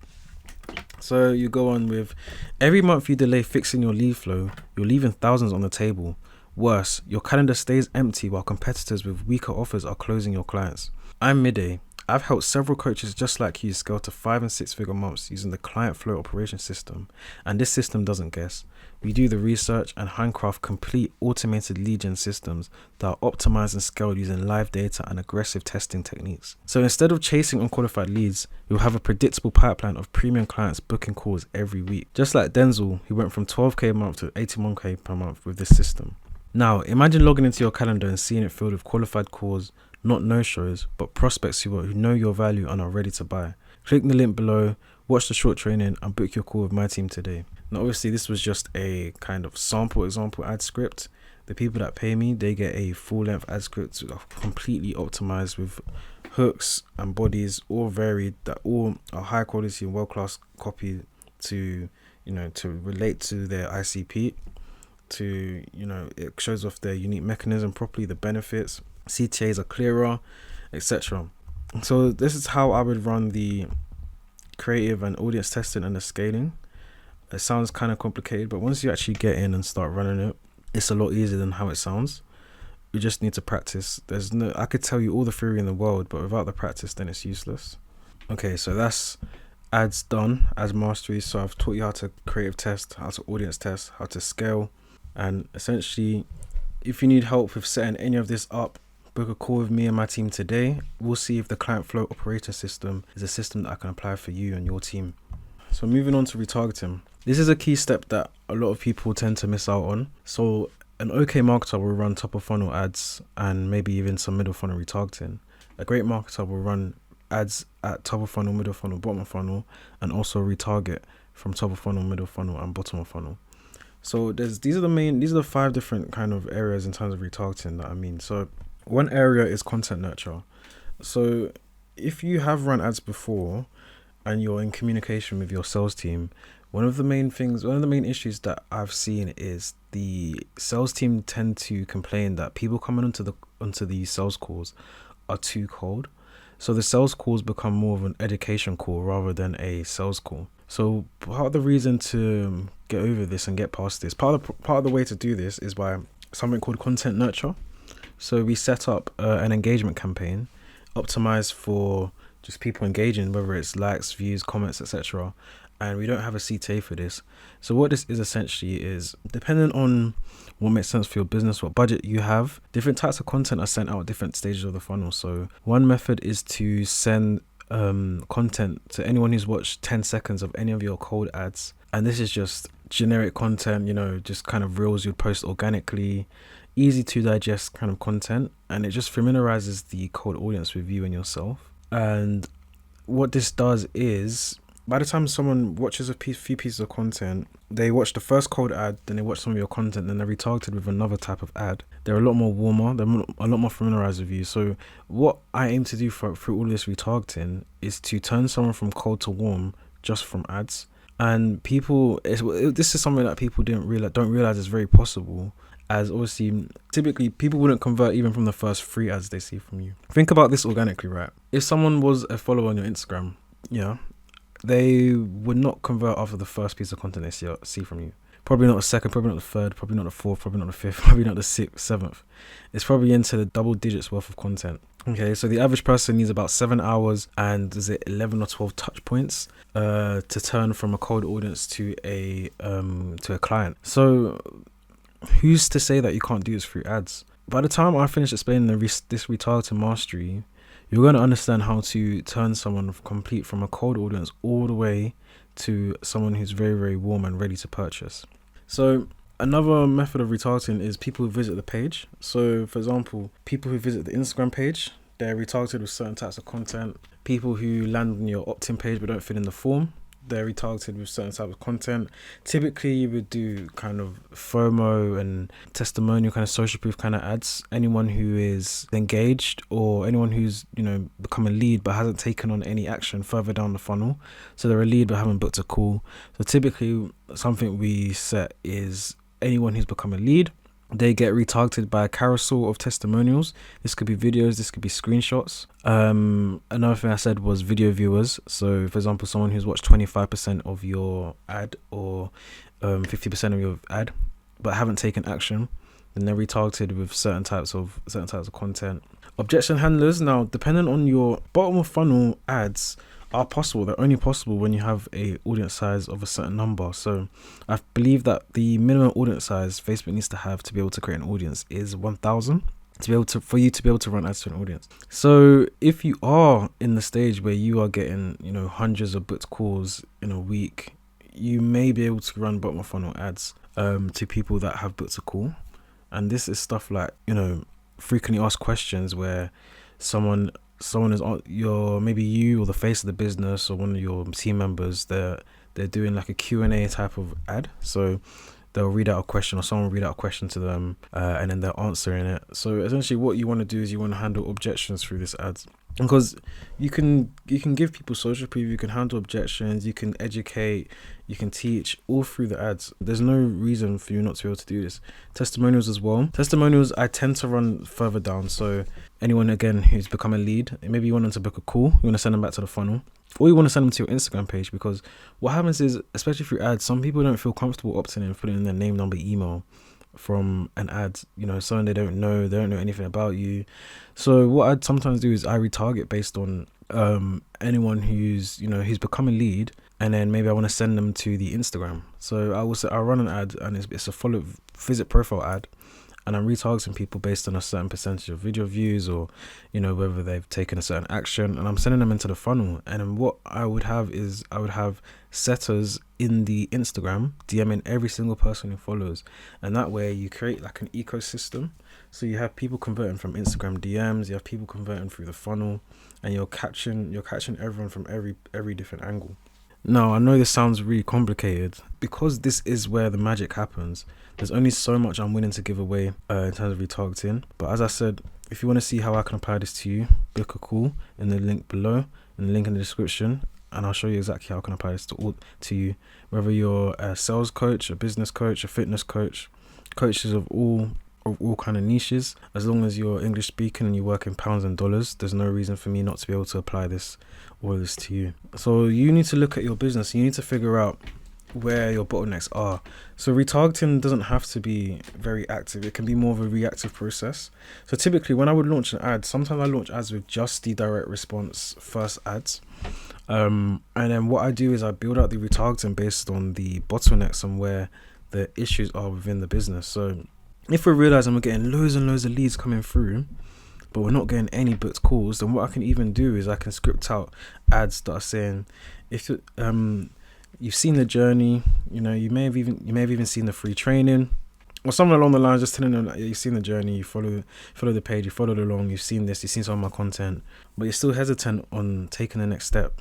So you go on with, every month you delay fixing your lead flow, you're leaving thousands on the table. Worse, your calendar stays empty while competitors with weaker offers are closing your clients. I'm Midday. I've helped several coaches just like you scale to 5 and 6 figure months using the client flow operation system. And this system doesn't guess. We do the research and handcraft complete automated lead gen systems that are optimized and scaled using live data and aggressive testing techniques. So instead of chasing unqualified leads, you'll have a predictable pipeline of premium clients booking calls every week. Just like Denzel, who went from 12k a month to 81k per month with this system. Now, imagine logging into your calendar and seeing it filled with qualified calls, not no-shows, but prospects who know your value and are ready to buy. Click the link below, watch the short training, and book your call with my team today. Now, obviously, this was just a kind of sample example ad script. The people that pay me, they get a full-length ad script completely optimized with hooks and bodies, all varied, that all are high quality and world-class copy to relate to their ICP. It shows off their unique mechanism properly, the benefits, CTAs are clearer, etc. So this is how I would run the creative and audience testing and the scaling. It sounds kind of complicated, but once you actually get in and start running it, it's a lot easier than how it sounds. You just need to practice. I could tell you all the theory in the world, but without the practice, then it's useless. Okay, so that's ads done, ads mastery. So I've taught you how to creative test, how to audience test, how to scale. And essentially, if you need help with setting any of this up, book a call with me and my team today. We'll see if the client flow operator system is a system that I can apply for you and your team. So moving on to retargeting. This is a key step that a lot of people tend to miss out on. So an okay marketer will run top of funnel ads and maybe even some middle funnel retargeting. A great marketer will run ads at top of funnel, middle funnel, bottom of funnel, and also retarget from top of funnel, middle funnel, and bottom of funnel. So these are the 5 different kind of areas in terms of retargeting that I mean. So one area is content nurture. So if you have run ads before and you're in communication with your sales team, one of the main issues that I've seen is the sales team tend to complain that people coming onto these sales calls are too cold. So the sales calls become more of an education call rather than a sales call. So part of the reason to get over this and get past this, part of the way to do this is by something called content nurture. So we set up an engagement campaign optimized for just people engaging, whether it's likes, views, comments, etc. And we don't have a CTA for this. So what this is essentially is, depending on what makes sense for your business, what budget you have, different types of content are sent out at different stages of the funnel. So one method is to send content to anyone who's watched 10 seconds of any of your cold ads, and this is just generic content, just kind of reels you'd post organically, easy to digest kind of content, and it just familiarizes the cold audience with you and yourself. And what this does is by the time someone watches a few pieces of content, they watch the first cold ad, then they watch some of your content, then they're retargeted with another type of ad. They're a lot more warmer, a lot more familiarized with you. So what I aim to do through all this retargeting is to turn someone from cold to warm just from ads. And this is something that people don't realize is very possible, as obviously typically people wouldn't convert even from the first 3 ads they see from you. Think about this organically, right? If someone was a follower on your Instagram, yeah, they would not convert after the first piece of content they see from you. Probably not the second, probably not the third, probably not the fourth, probably not the fifth, probably not the sixth, seventh. It's probably into the double digits worth of content. Okay, so the average person needs about 7 hours and 11 or 12 touch points to turn from a cold audience to a client. So who's to say that you can't do this through ads? By the time I finish explaining this retargeting mastery, you're going to understand how to turn someone complete from a cold audience all the way to someone who's very, very warm and ready to purchase. So another method of retargeting is people who visit the page. So for example, people who visit the Instagram page, they're retargeted with certain types of content. People who land on your opt-in page but don't fill in the form, they're retargeted with certain types of content. Typically you would do kind of FOMO and testimonial kind of social proof kind of ads. Anyone who is engaged or anyone who's, become a lead but hasn't taken on any action further down the funnel. So they're a lead but haven't booked a call. So typically something we set is anyone who's become a lead, they get retargeted by a carousel of testimonials. This could be videos, this could be screenshots. Another thing I said was video viewers. So for example, someone who's watched 25% of your ad or 50% of your ad but haven't taken action, then they're retargeted with certain types of content. Objection handlers. Now, depending on your bottom of funnel ads are possible. They're only possible when you have a audience size of a certain number. So I believe that the minimum audience size Facebook needs to have to be able to create an audience is 1,000 for you to be able to run ads to an audience. So if you are in the stage where you are getting hundreds of booked calls in a week, you may be able to run bottom of funnel ads to people that have booked a call. And this is stuff like frequently asked questions where someone is maybe you or the face of the business or one of your team members, they're doing like a Q&A type of ad. So they'll read out a question or someone will read out a question to them and then they're answering it. So essentially what you want to do is you want to handle objections through this ads, because you can give people social proof, you can handle objections, you can educate, you can teach all through the ads. There's no reason for you not to be able to do this. Testimonials as well. Testimonials I tend to run further down. So anyone again who's become a lead, maybe you want them to book a call, you want to send them back to the funnel, or you want to send them to your Instagram page, because what happens is, especially through ads, some people don't feel comfortable opting in, putting in their name, number, email from an ad, someone they don't know anything about you. So what I'd sometimes do is I retarget based on anyone who's become a lead, and then maybe I want to send them to the Instagram. So I'll run an ad, and it's a follow visit profile ad, and I'm retargeting people based on a certain percentage of video views or whether they've taken a certain action, and I'm sending them into the funnel. And then what I would have is I would have setters in the Instagram DMing every single person who follows, and that way you create like an ecosystem. So you have people converting from Instagram DMs, you have people converting through the funnel, and you're catching everyone from every different angle. Now, I know this sounds really complicated. Because this is where the magic happens, there's only so much I'm willing to give away in terms of retargeting. But as I said, if you want to see how I can apply this to you, book a call in the link below and the link in the description, and I'll show you exactly how I can apply this to you. Whether you're a sales coach, a business coach, a fitness coach, coaches of all kind of niches, as long as you're English speaking and you work in pounds and dollars, there's no reason for me not to be able to apply all of this to you. So you need to look at your business. You need to figure out where your bottlenecks are. So retargeting doesn't have to be very active. It can be more of a reactive process. So typically when I would launch an ad, sometimes I launch ads with just the direct response first ads. And then what I do is I build out the retargeting based on the bottlenecks and where the issues are within the business. So if we're realizing we're getting loads and loads of leads coming through, but we're not getting any booked calls, then what I can even do is I can script out ads that are saying, if you've seen the journey, you may have even seen the free training, or something along the lines, just telling them that you've seen the journey, you follow the page, you followed along, you've seen this, you've seen some of my content, but you're still hesitant on taking the next step.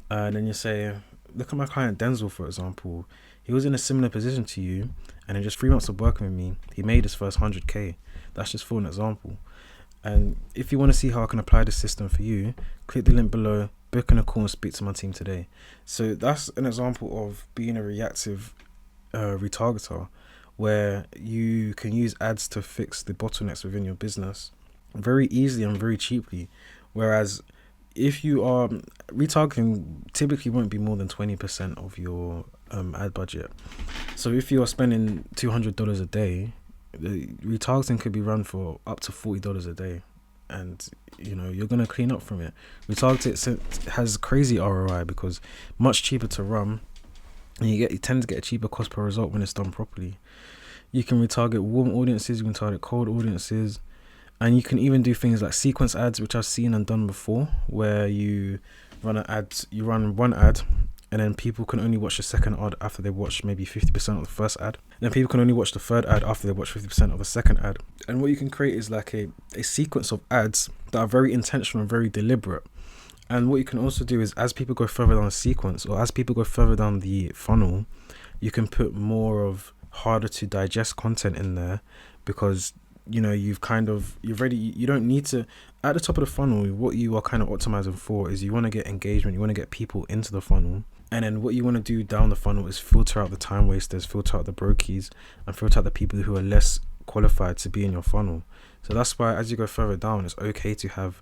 Then you say, look at my client Denzel, for example. He was in a similar position to you, and in just 3 months of working with me, he made his first 100k. That's just for an example. And if you want to see how I can apply this system for you, click the link below, book in a call and speak to my team today. So that's an example of being a reactive retargeter, where you can use ads to fix the bottlenecks within your business very easily and very cheaply. Whereas if you are retargeting, typically won't be more than 20% of your ad budget. So if you are spending $200 a day, the retargeting could be run for up to $40 a day, and you're gonna clean up from it. Retargeting has crazy ROI because much cheaper to run, and you tend to get a cheaper cost per result when it's done properly. You can retarget warm audiences, you can target cold audiences, and you can even do things like sequence ads, which I've seen and done before, where you run one ad, and then people can only watch the second ad after they watch maybe 50% of the first ad. And then people can only watch the third ad after they watch 50% of the second ad. And what you can create is like a sequence of ads that are very intentional and very deliberate. And what you can also do is, as people go further down the sequence, or as people go further down the funnel, you can put more of harder to digest content in there, because you don't need to, at the top of the funnel, what you are kind of optimizing for is you want to get engagement, you want to get people into the funnel. And then what you want to do down the funnel is filter out the time wasters, filter out the brokies, and filter out the people who are less qualified to be in your funnel. So that's why as you go further down, it's okay to have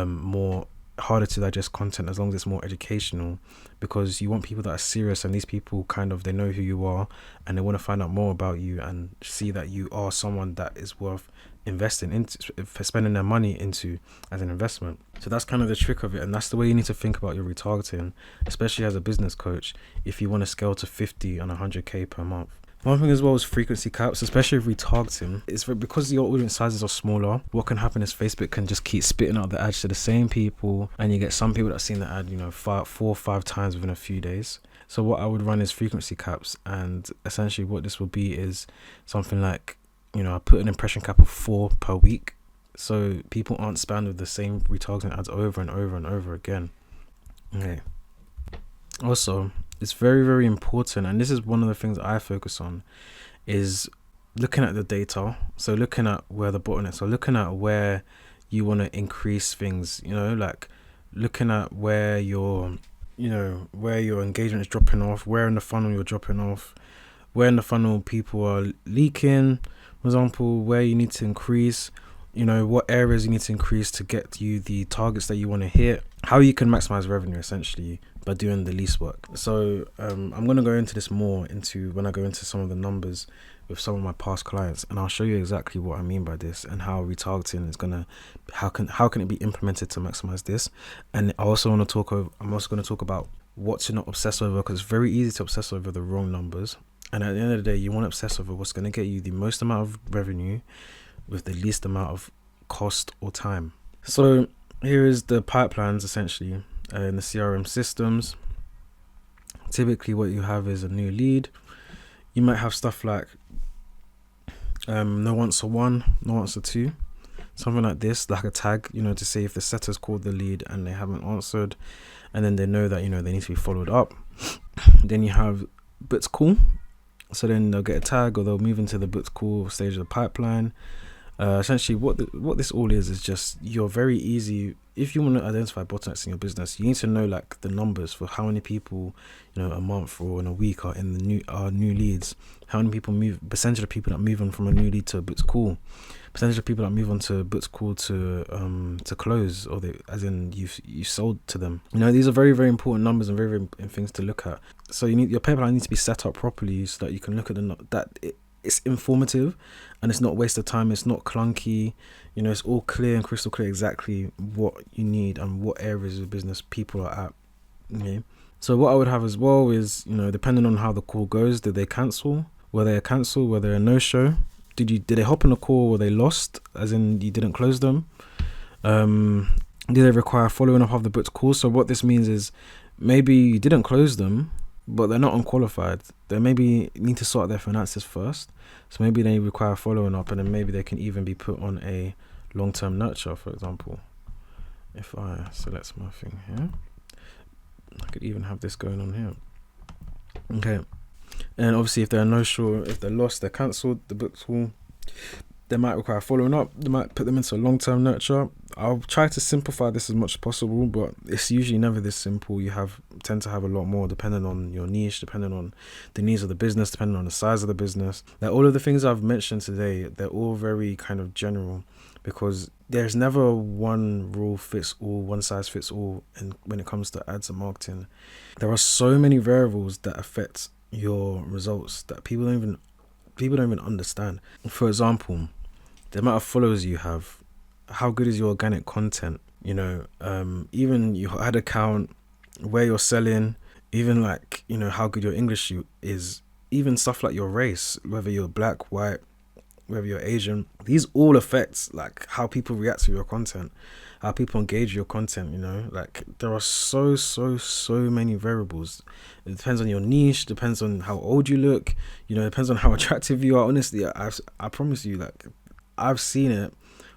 more harder to digest content, as long as it's more educational, because you want people that are serious, and these people they know who you are, and they want to find out more about you and see that you are someone that is worth investing into, for spending their money into as an investment. So that's kind of the trick of it, and that's the way you need to think about your retargeting, especially as a business coach, if you want to scale to 50 and 100k per month. One thing as well is frequency caps, especially with retargeting. It's because your audience sizes are smaller. What can happen is Facebook can just keep spitting out the ads to the same people, and you get some people that have seen the ad 4 or 5 times within a few days. So what I would run is frequency caps, and essentially what this will be is something like, I put an impression cap of 4 per week, so people aren't spammed with the same retargeting ads over and over and over again. Okay. Also, it's very, very important, and this is one of the things that I focus on, is looking at the data. So looking at where the bottlenecks are, looking at where you want to increase things, like looking at where your engagement is dropping off, where in the funnel you're dropping off, where in the funnel people are leaking, for example, where you need to increase, what areas you need to increase to get you the targets that you want to hit, how you can maximize revenue essentially by doing the least work. So I'm going to go into this more when I go into some of the numbers with some of my past clients, and I'll show you exactly what I mean by this, and how retargeting is how can it be implemented to maximize this. And I'm also going to talk about what to not obsess over, because it's very easy to obsess over the wrong numbers. And at the end of the day, you want to obsess over what's going to get you the most amount of revenue with the least amount of cost or time. So here is the pipelines essentially in the CRM systems. Typically what you have is a new lead. You might have stuff like no answer 1, no answer 2, something like this, like a tag, to say if the setter's called the lead and they haven't answered, and then they know that they need to be followed up. Then you have booked call, so then they'll get a tag, or they'll move into the booked call stage of the pipeline. Essentially what this all is just, you're very easy, if you want to identify bottlenecks in your business, you need to know like the numbers for how many people a month or in a week are in the new leads, how many people percentage of people that move on from a new lead to a booked call, percentage of people that move on to booked call to close, or you sold to them. These are very, very important numbers and very, very important things to look at. So your pipeline needs to be set up properly so that you can look at it's informative and it's not waste of time, it's not clunky, it's all clear and crystal clear exactly what you need and what areas of business people are at. Okay, so what I would have as well is, depending on how the call goes, did they cancel, were they a no-show, did they hop on the call, were they lost, as in you didn't close them, did they require following up of the booked call? So what this means is, maybe you didn't close them, but they're not unqualified. They maybe need to sort their finances first. So maybe they require following up, and then maybe they can even be put on a long-term nurture, for example. If I select my thing here. I could even have this going on here. Okay. And obviously if they're if they're lost, they're cancelled, the book's full, they might require following up. They might put them into a long-term nurture. I'll try to simplify this as much as possible, but it's usually never this simple. You tend to have a lot more depending on your niche, depending on the needs of the business, depending on the size of the business. Now, all of the things I've mentioned today, they're all very kind of general, because there's never one rule fits all, one size fits all. And when it comes to ads and marketing, there are so many variables that affect your results that people don't even understand. For example, the amount of followers you have, how good is your organic content, even your ad account, where you're selling, even like, how good your English is, even stuff like your race, whether you're black, white, whether you're Asian. These all affect like how people react to your content, how people engage your content. Like there are so many variables. It depends on your niche, depends on how old you look, depends on how attractive you are. Honestly, I promise you, like I've seen it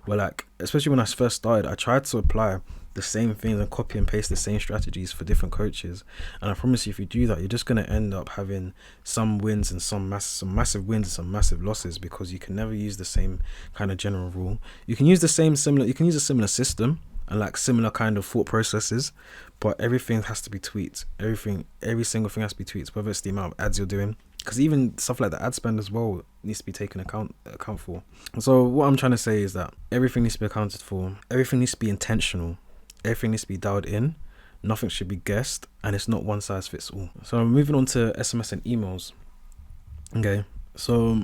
where, like, especially when I first started, I tried to apply the same things and copy and paste the same strategies for different coaches, and I promise you, if you do that, you're just going to end up having some wins and some massive wins and some massive losses, because you can never use the same kind of general rule. You can use a similar system and like similar kind of thought processes, but everything has to be tweaked. Every single thing has to be tweaked, whether it's the amount of ads you're doing, because even stuff like the ad spend as well needs to be taken account for. So what I'm trying to say is that everything needs to be accounted for, everything needs to be intentional, everything needs to be dialed in, nothing should be guessed, and it's not one size fits all. So moving on to SMS and emails. Okay, so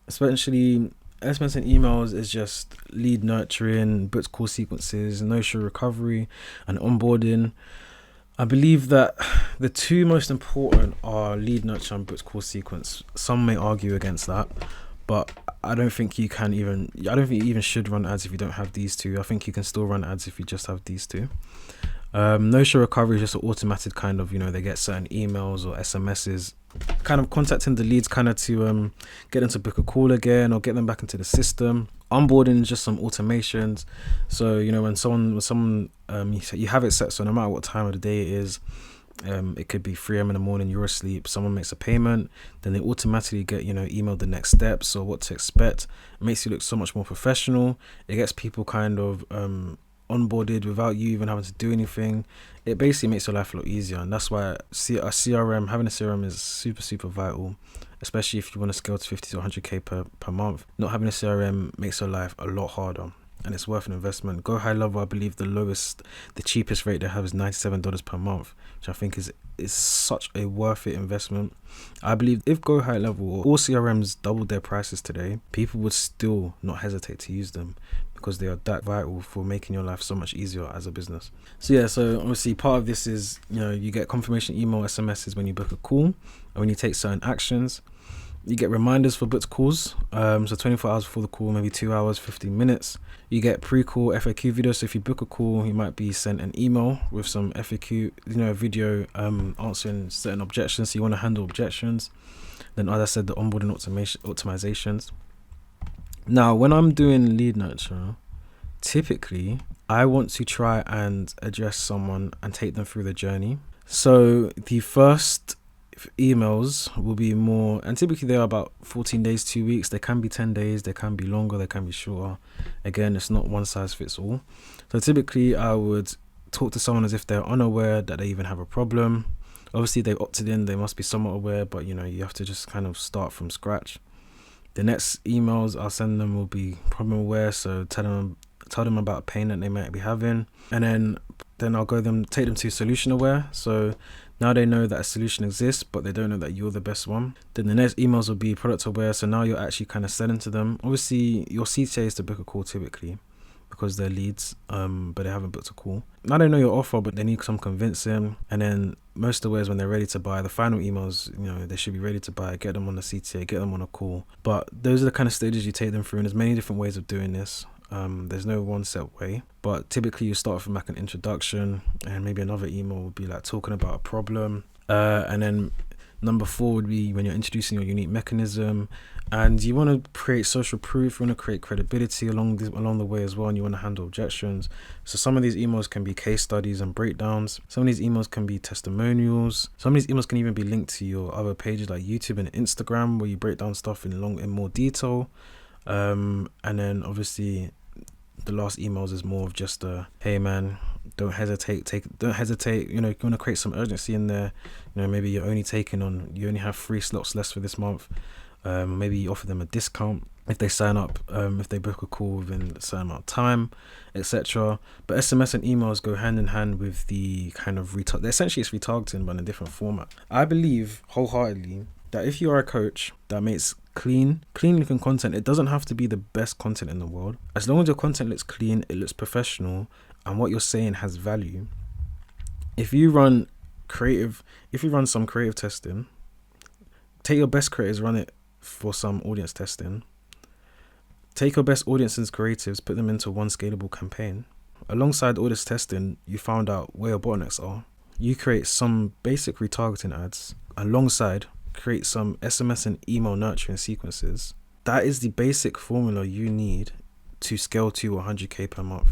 especially SMS and emails is just lead nurturing, booked call sequences, no-show recovery, and onboarding. I believe that the two most important are lead nurture and booked call sequence. Some may argue against that, but I don't think you even should run ads if you don't have these two. I think you can still run ads if you just have these two. No-show recovery is just an automated kind of, they get certain emails or SMSs kind of contacting the leads kind of to get them to book a call again or get them back into the system. Onboarding is just some automations. So, when someone you have it set, so no matter what time of the day it is, it could be 3 a.m. in the morning, you're asleep, someone makes a payment, then they automatically get, emailed the next steps or what to expect. It makes you look so much more professional. It gets people kind of onboarded without you even having to do anything. It basically makes your life a lot easier, and that's why having a CRM is super vital, especially if you want to scale to 50 to 100k per month. Not having a CRM makes your life a lot harder, and it's worth an investment. Go High Level, I believe the cheapest rate they have is $97 per month, which I think is such a worth it investment. I believe if Go High Level or all CRMs doubled their prices today, people would still not hesitate to use them, because they are that vital for making your life so much easier as a business. So obviously part of this is, you get confirmation email, SMSs when you book a call and when you take certain actions. You get reminders for booked calls, so 24 hours before the call, maybe 2 hours, 15 minutes. You get pre-call FAQ videos, so if you book a call, you might be sent an email with some FAQ, a video answering certain objections, so you want to handle objections. Then, as I said, the onboarding optimizations. Now, when I'm doing lead nurture, typically I want to try and address someone and take them through the journey. So the first emails will be more, and typically they are about 14 days, 2 weeks. They can be 10 days, they can be longer, they can be shorter. Again, it's not one size fits all. So typically I would talk to someone as if they're unaware that they even have a problem. Obviously they opted in, they must be somewhat aware, but you have to just kind of start from scratch. The next emails I'll send them will be problem aware, so tell them about a pain that they might be having, and then I'll take them to solution aware. So now they know that a solution exists, but they don't know that you're the best one. Then the next emails will be product aware, so now you're actually kind of selling to them. Obviously your CTA is to book a call typically, because they're leads, but they haven't booked a call. Now they know your offer, but they need some convincing. And then most of the ways when they're ready to buy, the final emails, they should be ready to buy, get them on the CTA, get them on a call. But those are the kind of stages you take them through, and there's many different ways of doing this. There's no one set way, but typically you start from like an introduction, and maybe another email would be like talking about a problem, and then Number 4 would be when you're introducing your unique mechanism, and you want to create social proof. You want to create credibility along the way as well, and you want to handle objections. So some of these emails can be case studies and breakdowns. Some of these emails can be testimonials. Some of these emails can even be linked to your other pages like YouTube and Instagram, where you break down stuff in more detail. And then obviously the last emails is more of just hey man, don't hesitate. You know, you want to create some urgency in there. You know, maybe you only have 3 slots less for this month. Maybe you offer them a discount if they sign up, if they book a call within a certain amount of time, etc. But SMS and emails go hand in hand with the kind of essentially it's retargeting, but in a different format. I believe wholeheartedly that if you are a coach that makes clean looking content, it doesn't have to be the best content in the world. As long as your content looks clean, it looks professional, and what you're saying has value. If you run some creative testing, take your best creators, run it for some audience testing. Take your best audiences creatives, put them into one scalable campaign. Alongside all this testing, you found out where your bottlenecks are. You create some basic retargeting ads. Alongside, create some SMS and email nurturing sequences. That is the basic formula you need to scale to 100k per month.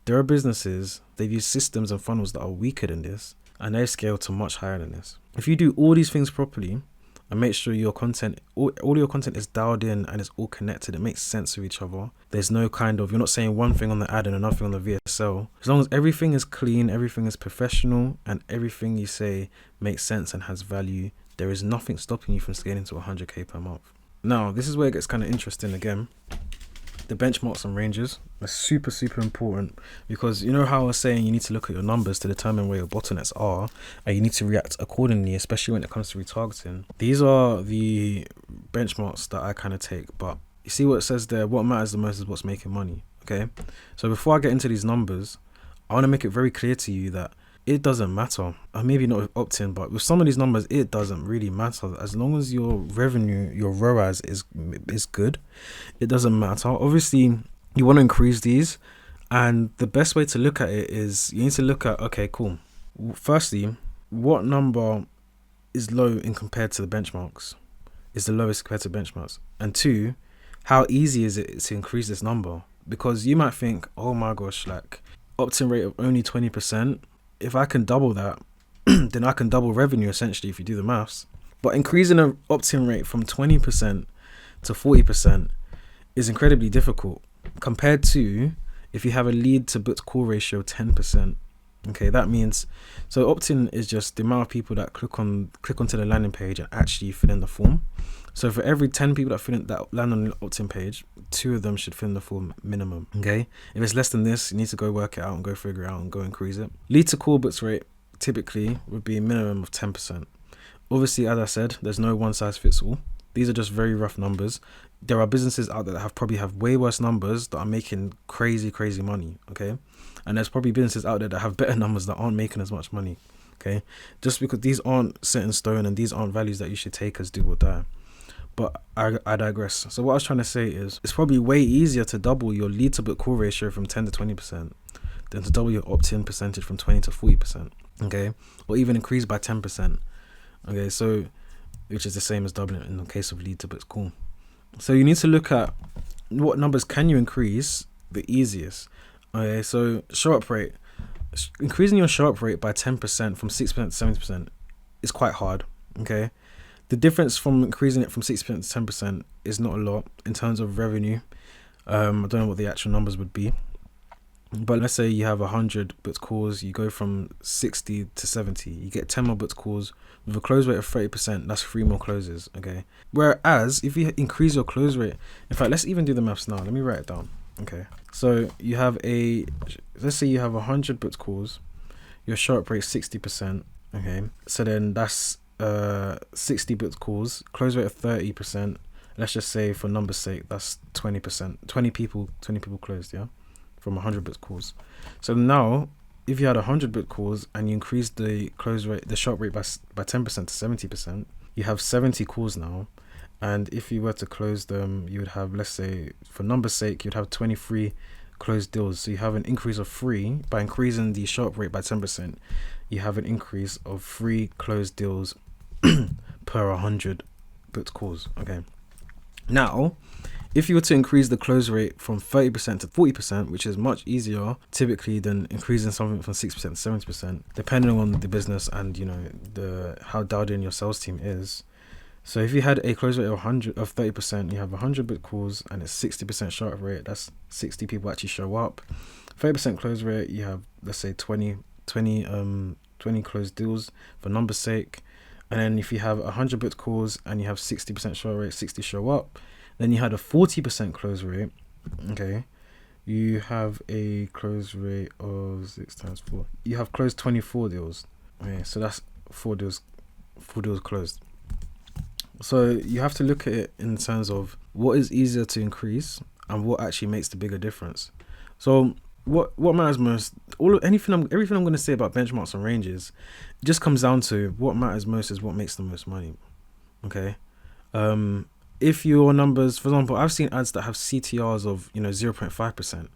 There are businesses, they've used systems and funnels that are weaker than this, and they scale to much higher than this. If you do all these things properly and make sure your content, all your content is dialed in and it's all connected, it makes sense with each other. There's no you're not saying one thing on the ad and another thing on the VSL. As long as everything is clean, everything is professional, and everything you say makes sense and has value, there is nothing stopping you from scaling to 100k per month. Now, this is where it gets kind of interesting again. The benchmarks and ranges are super important, because you know how I was saying you need to look at your numbers to determine where your bottlenecks are, and you need to react accordingly, especially when it comes to retargeting. These are the benchmarks that I kind of take, but you see what it says there, what matters the most is what's making money. Okay, so before I get into these numbers, I want to make it very clear to you that it doesn't matter. Maybe not with opt-in, but with some of these numbers, it doesn't really matter. As long as your revenue, your ROAS is good, it doesn't matter. Obviously, you want to increase these, and the best way to look at it is you need to look at, okay, cool. Firstly, what number is low in compared to the benchmarks? Is the lowest compared to benchmarks? And 2, how easy is it to increase this number? Because you might think, oh my gosh, like opt-in rate of only 20%. If I can double that, then I can double revenue essentially if you do the maths. But increasing an opt-in rate from 20% to 40% is incredibly difficult compared to if you have a lead to booked call ratio of 10%. Okay, that means, so opt-in is just the amount of people that click onto the landing page and actually fill in the form. So for every 10 people that land on the opt-in page, 2 of them should fill in the form minimum. Okay, if it's less than this, you need to go work it out and go figure it out and go increase it. Lead to call books rate typically would be a minimum of 10%. Obviously, as I said, there's no one size fits all. These are just very rough numbers. There are businesses out there that probably have way worse numbers that are making crazy money. Okay, and there's probably businesses out there that have better numbers that aren't making as much money. Okay, just because these aren't set in stone and these aren't values that you should take as do or die. But I digress. So what I was trying to say is it's probably way easier to double your lead to book call ratio from 10 to 20% than to double your opt-in percentage from 20 to 40%. Okay, or even increase by 10%. Okay, so which is the same as doubling in the case of lead to book call. So you need to look at what numbers can you increase the easiest. Okay, so show up rate. Increasing your show up rate by 10% from 6% to 70% is quite hard. Okay, the difference from increasing it from 6% to 10% is not a lot in terms of revenue. I don't know what the actual numbers would be, but let's say you have 100 booked calls, you go from 60 to 70, you get 10 more booked calls with a close rate of 30%. That's 3 more closes. Okay, whereas if you increase your close rate, in fact, let's even do the maths now. Let me write it down. Okay, so you have let's say you have 100 booked calls, your show up rate 60%. Okay, so then that's 60 booked calls, close rate of 30%. Let's just say for numbers sake, that's 20%. 20 people closed, yeah, from 100 booked calls. So now, if you had 100 booked calls and you increased the close rate, the show up rate by 10% to 70%, you have 70 calls now. And if you were to close them, you would have, let's say, for numbers sake, you'd have 23 closed deals. So you have an increase of 3 by increasing the show up rate by 10%. You have an increase of 3 closed deals per 100 booked calls. Okay. Now, if you were to increase the close rate from 30% to 40%, which is much easier typically than increasing something from 6% to 70%, depending on the business and how dialed in your sales team is. So if you had a close rate of 30%, you have 100 booked calls and it's 60% show up rate. That's 60 people actually show up. 30% close rate, you have, let's say 20 closed deals for numbers sake. And then if you have 100 booked calls and you have 60% show rate, 60 show up, then you had a 40% close rate. Okay, you have a close rate of 6 times 4. You have closed 24 deals. Okay, so that's 4 deals closed. So you have to look at it in terms of what is easier to increase and what actually makes the bigger difference. So what matters most, everything I'm going to say about benchmarks and ranges, it just comes down to what matters most is what makes the most money. Okay. If your numbers, for example, I've seen ads that have CTRs of 0.5%,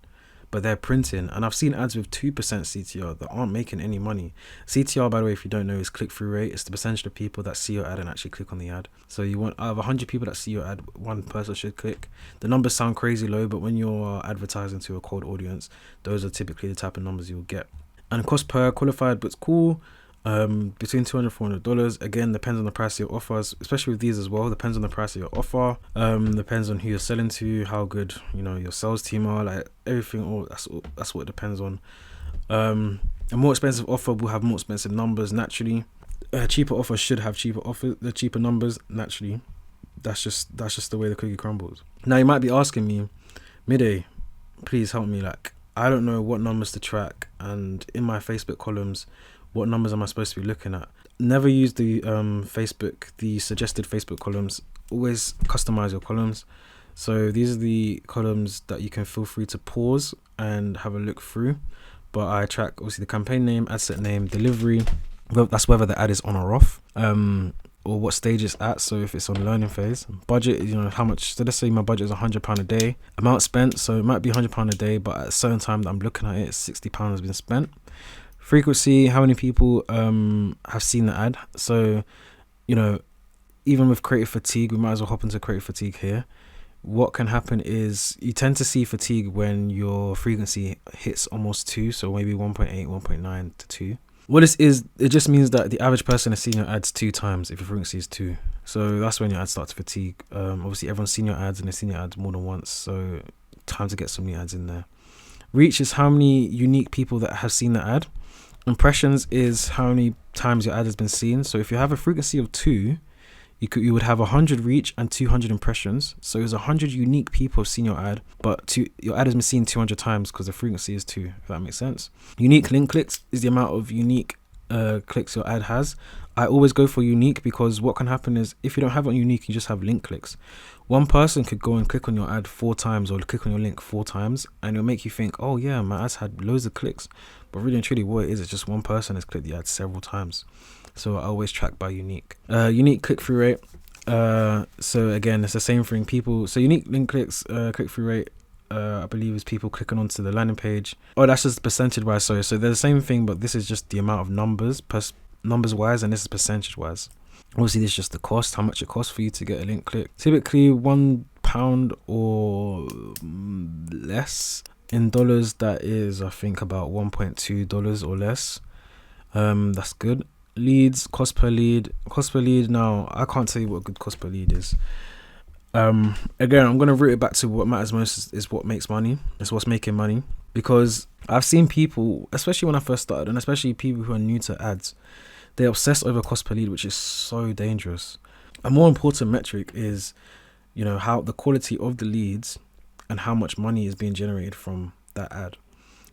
but they're printing, and I've seen ads with 2% CTR that aren't making any money. CTR, by the way, if you don't know, is click-through rate. It's the percentage of people that see your ad and actually click on the ad. So you want, out of 100 people that see your ad, 1 person should click. The numbers sound crazy low, but when you're advertising to a cold audience, those are typically the type of numbers you'll get. And cost per qualified, but it's cool. Between $200 and $400. Again, depends on the price of your offers, especially with these as well. Depends on the price of your offer. Depends on who you're selling to, how good your sales team are, like everything. All that's what it depends on. A more expensive offer will have more expensive numbers naturally. A cheaper offer should have the cheaper numbers naturally. That's just the way the cookie crumbles. Now you might be asking me, Midday, please help me. Like, I don't know what numbers to track, and in my Facebook columns, what numbers am I supposed to be looking at? Never use the suggested Facebook columns. Always customize your columns. So these are the columns that you can feel free to pause and have a look through. But I track obviously the campaign name, ad set name, delivery. Well, that's whether the ad is on or off, or what stage it's at. So if it's on learning phase, budget, how much. So let's say my budget is £100 a day. Amount spent, so it might be £100 a day, but at a certain time that I'm looking at it, £60 has been spent. Frequency, how many people have seen the ad. So even with creative fatigue, we might as well hop into creative fatigue here. What can happen is you tend to see fatigue when your frequency hits almost 2, so maybe 1.8, 1.9 to 2. What this is, it just means that the average person has seen your ads 2 times if your frequency is 2. So that's when your ads start to fatigue. Obviously everyone's seen your ads and they've seen your ads more than once, so time to get some new ads in there. Reach is how many unique people that have seen the ad. Impressions is how many times your ad has been seen. So if you have a frequency of 2, you would have 100 reach and 200 impressions. So it's 100 unique people have seen your ad, but your ad has been seen 200 times because the frequency is 2, if that makes sense. Unique link clicks is the amount of unique clicks your ad has. I always go for unique because what can happen is if you don't have it on unique, you just have link clicks. One person could go and click on your ad 4 times or click on your link 4 times, and it'll make you think, oh yeah, my ads had loads of clicks. But really and truly what it is, it's just one person has clicked the ad several times. So I always track by unique. Unique click-through rate. So again, it's the same thing. So unique link clicks, click-through rate, I believe is people clicking onto the landing page. Oh, that's just percentage wise. Sorry. So they're the same thing, but this is just the amount of numbers wise, and this is percentage wise. Obviously this is just the cost, how much it costs for you to get a link click. Typically £1 or less. In dollars, that is I think about $1.2 or less. That's good. Leads, cost per lead. Now I can't tell you what good cost per lead is. Again, I'm gonna route it back to what matters most is what makes money. It's what's making money. Because I've seen people, especially when I first started, and especially people who are new to ads, they obsess over cost per lead, which is so dangerous. A more important metric is, how the quality of the leads and how much money is being generated from that ad.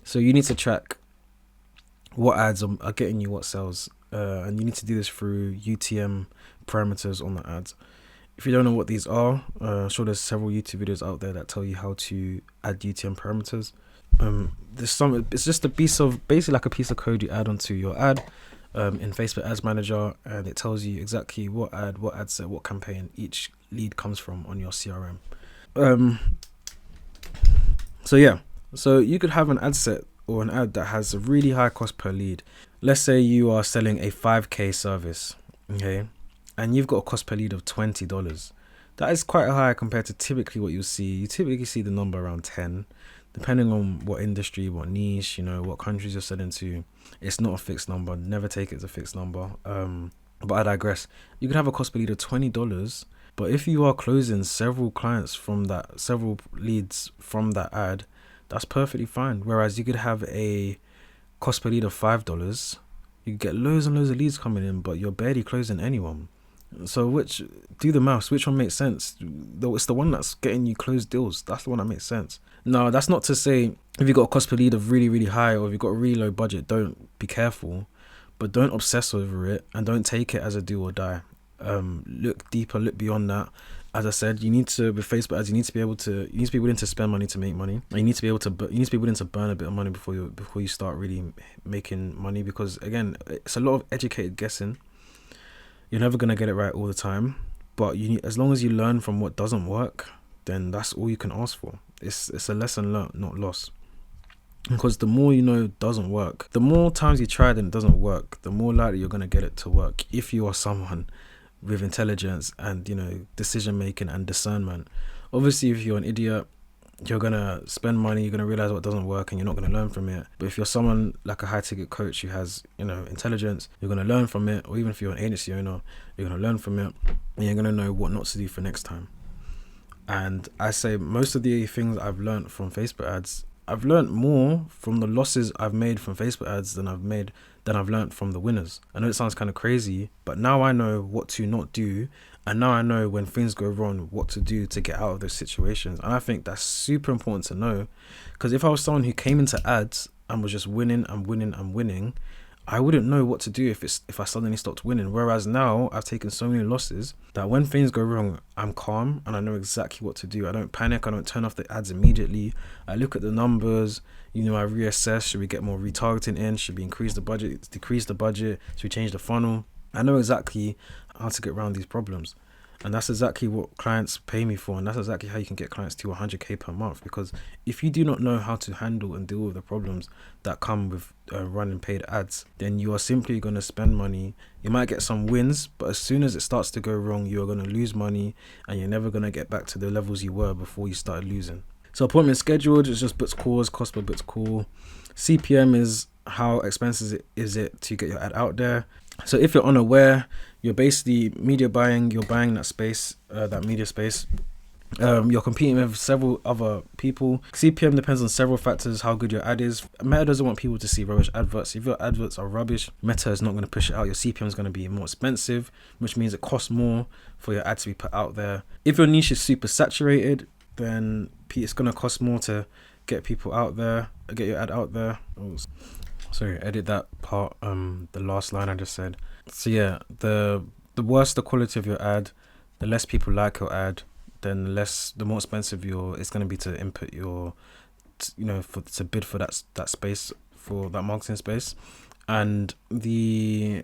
So you need to track what ads are getting you what sales, and you need to do this through UTM parameters on the ads. If you don't know what these are, I'm sure there's several YouTube videos out there that tell you how to add UTM parameters. It's just basically like a piece of code you add onto your ad in Facebook Ads Manager, and it tells you exactly what ad set, what campaign each lead comes from on your CRM. So you could have an ad set or an ad that has a really high cost per lead. Let's say you are selling a 5K service, okay, and you've got a cost per lead of $20. That is quite high compared to typically what you see. You typically see the number around 10, depending on what industry, what niche, what countries you're selling to. It's not a fixed number. Never take it as a fixed number. But I digress. You could have a cost per lead of $20, but if you are closing several leads from that ad, that's perfectly fine. Whereas you could have a cost per lead of $5. You get loads and loads of leads coming in, but you're barely closing anyone. So do the maths, which one makes sense? It's the one that's getting you closed deals. That's the one that makes sense. No, that's not to say if you've got a cost per lead of really, really high, or if you've got a really low budget, don't be careful, but don't obsess over it, and don't take it as a do or die. Look deeper, look beyond that. As I said, with Facebook ads, you need to be willing to spend money to make money. And you need to be willing to burn a bit of money before you start really making money, because again, it's a lot of educated guessing. You're never going to get it right all the time, but as long as you learn from what doesn't work, then that's all you can ask for. It's a lesson learned, not lost. Because the more doesn't work, the more times you try and it doesn't work, the more likely you're going to get it to work if you are someone with intelligence and decision making and discernment. Obviously, if you're an idiot, you're going to spend money, you're going to realize what doesn't work, and you're not going to learn from it. But if you're someone like a high ticket coach who has intelligence, you're going to learn from it. Or even if you're an agency owner, you're going to learn from it, and you're going to know what not to do for next time. And I say most of the things I've learned from Facebook ads, I've learned more from the losses I've made from Facebook ads than I've learned from the winners. I know it sounds kind of crazy, but now I know what to not do, and now I know when things go wrong what to do to get out of those situations. And I think that's super important to know, because if I was someone who came into ads and was just winning, I wouldn't know what to do if I suddenly stopped winning. Whereas now I've taken so many losses that when things go wrong, I'm calm and I know exactly what to do. I don't panic. I don't turn off the ads immediately. I look at the numbers. I reassess. Should we get more retargeting in? Should we increase the budget? Decrease the budget? Should we change the funnel? I know exactly how to get around these problems. And that's exactly what clients pay me for. And that's exactly how you can get clients to 100K per month. Because if you do not know how to handle and deal with the problems that come with running paid ads, then you are simply going to spend money. You might get some wins, but as soon as it starts to go wrong, you are going to lose money, and you're never going to get back to the levels you were before you started losing. So appointment scheduled is just books calls, cost per books call. CPM is how expensive is it to get your ad out there. So if you're unaware, you're basically media buying. You're buying that space, that media space. You're competing with several other people. CPM depends on several factors, how good your ad is. Meta doesn't want people to see rubbish adverts. If your adverts are rubbish, Meta is not going to push it out. Your CPM is going to be more expensive, which means it costs more for your ad to be put out there. If your niche is super saturated, then it's going to cost more to get people out there, get your ad out there. Oh, sorry, edit that part, the last line I just said. So yeah, the worse the quality of your ad, the less people like your ad, then the more expensive it's going to be to input to bid for that space, for that marketing space. And the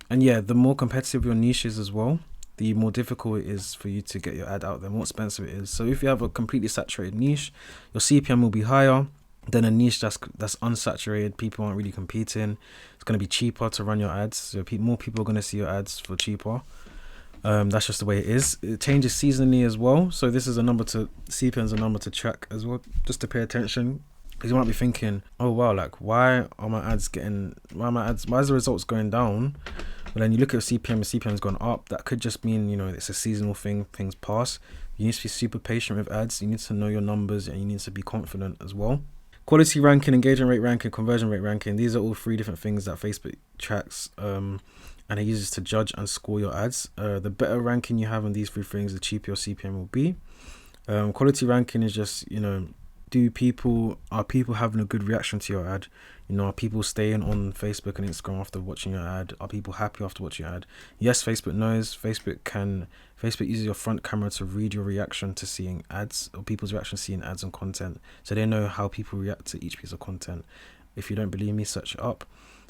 more competitive your niche is as well, the more difficult it is for you to get your ad out there, more expensive it is. So if you have a completely saturated niche, your CPM will be higher than a niche that's unsaturated. People aren't really competing. It's going to be cheaper to run your ads, so more people are going to see your ads for cheaper. That's just the way it is. It changes seasonally as well, so this is CPM is a number to track as well, just to pay attention, because you might be thinking, oh wow, like why is the results going down? But then you look at CPM, and CPM's gone up. That could just mean it's a seasonal thing, things pass. You need to be super patient with ads. You need to know your numbers, and you need to be confident as well. Quality ranking, engagement rate ranking, conversion rate ranking. These are all three different things that Facebook tracks, and it uses to judge and score your ads. The better ranking you have on these three things, the cheaper your CPM will be. Quality ranking is just, are people having a good reaction to your ad? Are people staying on Facebook and Instagram after watching your ad? Are people happy after watching your ad? Yes, Facebook knows. Facebook uses your front camera to read your reaction to seeing ads, or people's reaction to seeing ads and content. So they know how people react to each piece of content. If you don't believe me, search it up.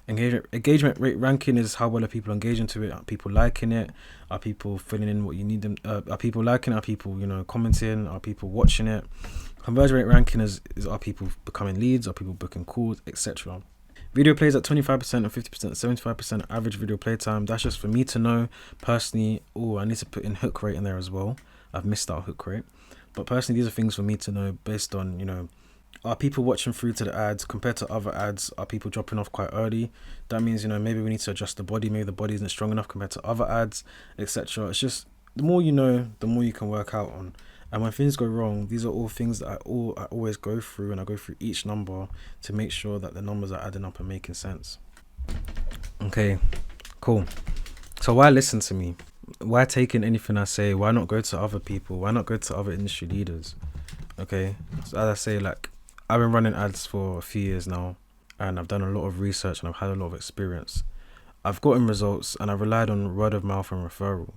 Engagement rate ranking is how well are people engaging to it. Are people liking it? Are people filling in what you need them? Are people liking it? Are people commenting? Are people watching it? Conversion rate ranking is are people becoming leads? Are people booking calls, etc. Video plays at 25% and 50%, 75% average video play time. That's just for me to know personally. Oh, I need to put in hook rate in there as well. I've missed out hook rate. But personally, these are things for me to know based on, you know, are people watching through to the ads compared to other ads? Are people dropping off quite early? That means, you know, maybe we need to adjust the body. Maybe the body isn't strong enough compared to other ads, etc. It's just the more you know, the more you can work out on. And when things go wrong, these are all things that I always go through, and I go through each number to make sure that the numbers are adding up and making sense. Okay, cool. So why listen to me? Why take in anything I say? Why not go to other people? Why not go to other industry leaders? Okay, so as I say, like, I've been running ads for a few years now, and I've done a lot of research and I've had a lot of experience. I've gotten results, and I've relied on word of mouth and referral.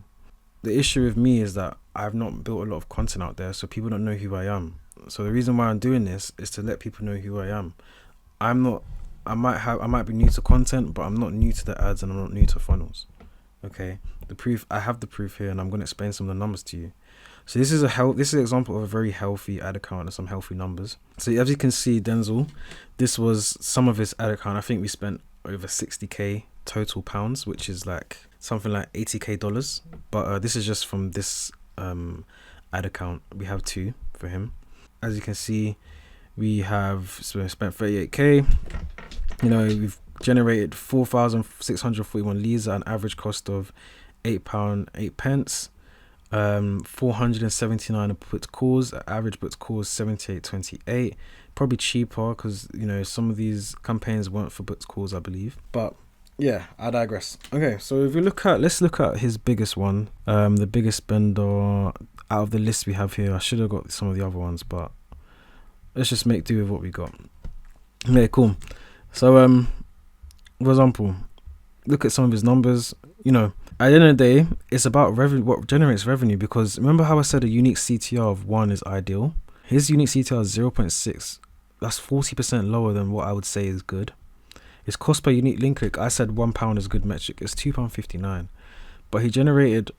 The issue with me is that I've not built a lot of content out there, so people don't know who I am. So the reason why I'm doing this is to let people know who I am. I might be new to content, but I'm not new to the ads, and I'm not new to funnels. Okay, I have the proof here, and I'm going to explain some of the numbers to you. So this is an example of a very healthy ad account and some healthy numbers. So as you can see, Denzel, this was some of his ad account. I think we spent over 60k total pounds, which is like something like $80k. But this is just from this ad account. We have 2 for him. As you can see, we spent 38k. You know, we've generated 4,641 leads at an average cost of £8.08. 479 booked calls, average booked calls 78.28. Probably cheaper because, you know, some of these campaigns weren't for booked calls, I believe. But yeah, I digress. Okay, so if you let's look at his biggest one, the biggest spender out of the list we have here. I should have got some of the other ones, but let's just make do with what we got. Okay, cool. So for example, look at some of his numbers. You know, at the end of the day, it's about revenue, what generates revenue. Because remember how I said a unique CTR of 1 is ideal? His unique CTR is 0.6. That's 40% lower than what I would say is good. His cost per unique link click, I said £1 is a good metric. It's £2.59. But he generated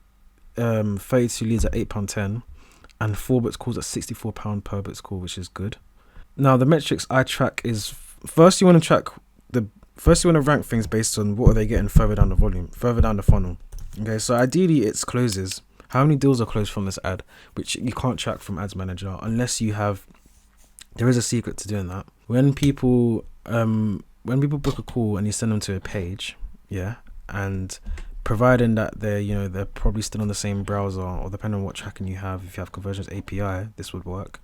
32 leads at £8.10 and 4 booked calls at £64 per booked call, which is good. Now, the metrics I track is, first you want to rank things based on what are they getting further down the funnel. Okay, so ideally it's closes. How many deals are closed from this ad, which you can't track from Ads Manager unless there is a secret to doing that. When people book a call and you send them to a page, yeah, and providing that they're probably still on the same browser, or depending on what tracking you have, if you have Conversions API, this would work,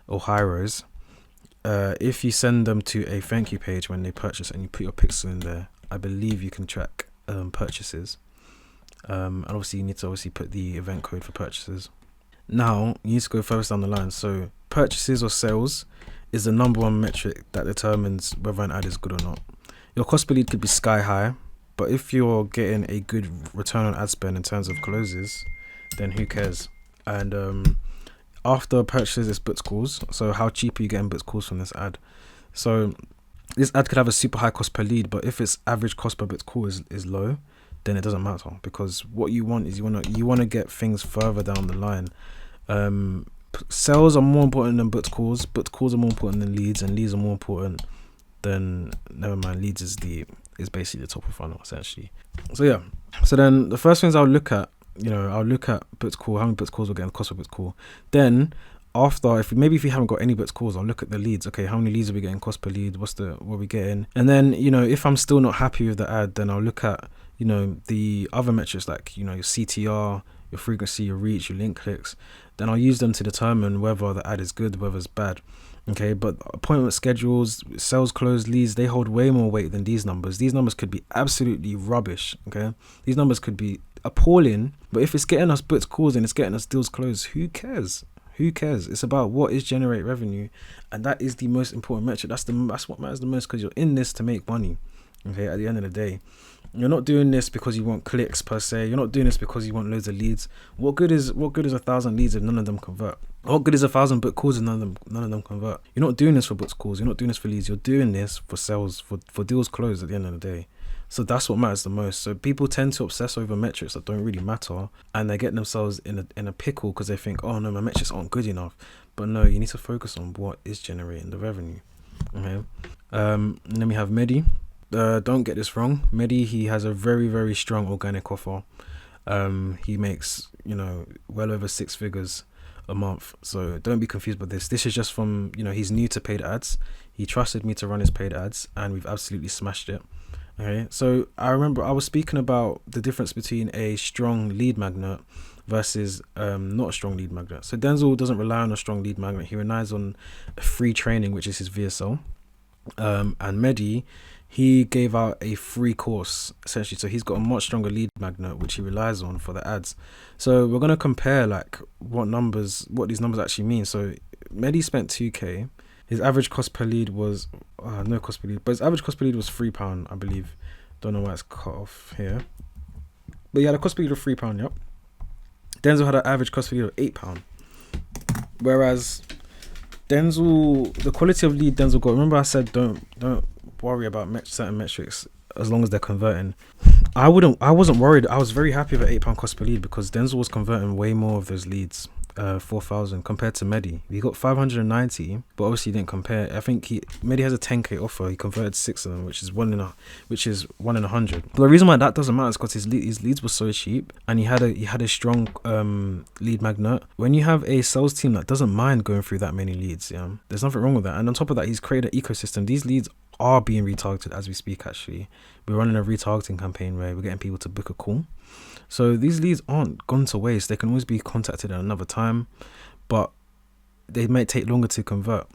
or Hyros. If you send them to a thank you page when they purchase and you put your pixel in there, I believe you can track purchases. And obviously you need to put the event code for purchases. Now you need to go further down the line. So purchases or sales is the number one metric that determines whether an ad is good or not. Your cost per lead could be sky high, but if you're getting a good return on ad spend in terms of closes, then who cares? And after purchases, it's booked calls. So how cheap are you getting booked calls from this ad? So this ad could have a super high cost per lead, but if its average cost per booked call is low, then it doesn't matter, because what you want is you want to get things further down the line. Sales are more important than booked calls. Booked calls are more important than leads, and leads are more important than, never mind, leads is basically the top of funnel essentially. So yeah, so then the first things I'll look at, I'll look at booked call, how many booked calls we're getting, cost per booked call. Then after, if you haven't got any booked calls, I'll look at the leads. Okay, how many leads are we getting, cost per lead, what are we getting? And then, if I'm still not happy with the ad, then I'll look at, the other metrics like, your CTR, your frequency, your reach, your link clicks. Then I'll use them to determine whether the ad is good, whether it's bad. Okay, but appointment schedules, sales closed leads, they hold way more weight than these numbers. These numbers could be absolutely rubbish. Okay, these numbers could be appalling, but if it's getting us booked calls and it's getting us deals closed, who cares? It's about what is generate revenue, and that is the most important metric. That's what matters the most, because you're in this to make money. Okay, at the end of the day, you're not doing this because you want clicks per se. You're not doing this because you want loads of leads. What good is 1,000 leads if none of them convert? What good is 1,000 booked calls if none of them convert? You're not doing this for booked calls. You're not doing this for leads. You're doing this for sales, for deals closed at the end of the day. So that's what matters the most. So people tend to obsess over metrics that don't really matter, and they get themselves in a pickle because they think, oh no, my metrics aren't good enough. But no, you need to focus on what is generating the revenue. Okay. And then we have Medi. Don't get this wrong. Medi, he has a very, very strong organic offer. He makes, well over 6 figures a month. So don't be confused by this. This is just from, he's new to paid ads. He trusted me to run his paid ads, and we've absolutely smashed it. Okay, so I remember I was speaking about the difference between a strong lead magnet versus not a strong lead magnet. So Denzel doesn't rely on a strong lead magnet. He relies on free training, which is his VSL. And Medi, he gave out a free course essentially, so he's got a much stronger lead magnet which he relies on for the ads. So we're going to compare like what these numbers actually mean. So Medi spent 2k. His average cost per lead was no cost per lead, but his average cost per lead was £3, I believe. Don't know why it's cut off here, but yeah, the cost per lead of £3. Yep. Denzel had an average cost per lead of £8, whereas Denzel, the quality of lead Denzel got, remember I said don't worry about certain metrics as long as they're converting. I wasn't worried. I was very happy with £8 cost per lead because Denzel was converting way more of those leads, 4,000 compared to Medi. He got 590, but obviously he didn't compare. I think Medi has a 10k offer. He converted 6 of them, which is one in 100. But the reason why that doesn't matter is because his leads were so cheap, and he had a strong lead magnet. When you have a sales team that doesn't mind going through that many leads, there's nothing wrong with that. And on top of that, he's created an ecosystem. These leads are being retargeted as we speak. Actually, we're running a retargeting campaign where we're getting people to book a call. So these leads aren't gone to waste. They can always be contacted at another time, but they might take longer to convert.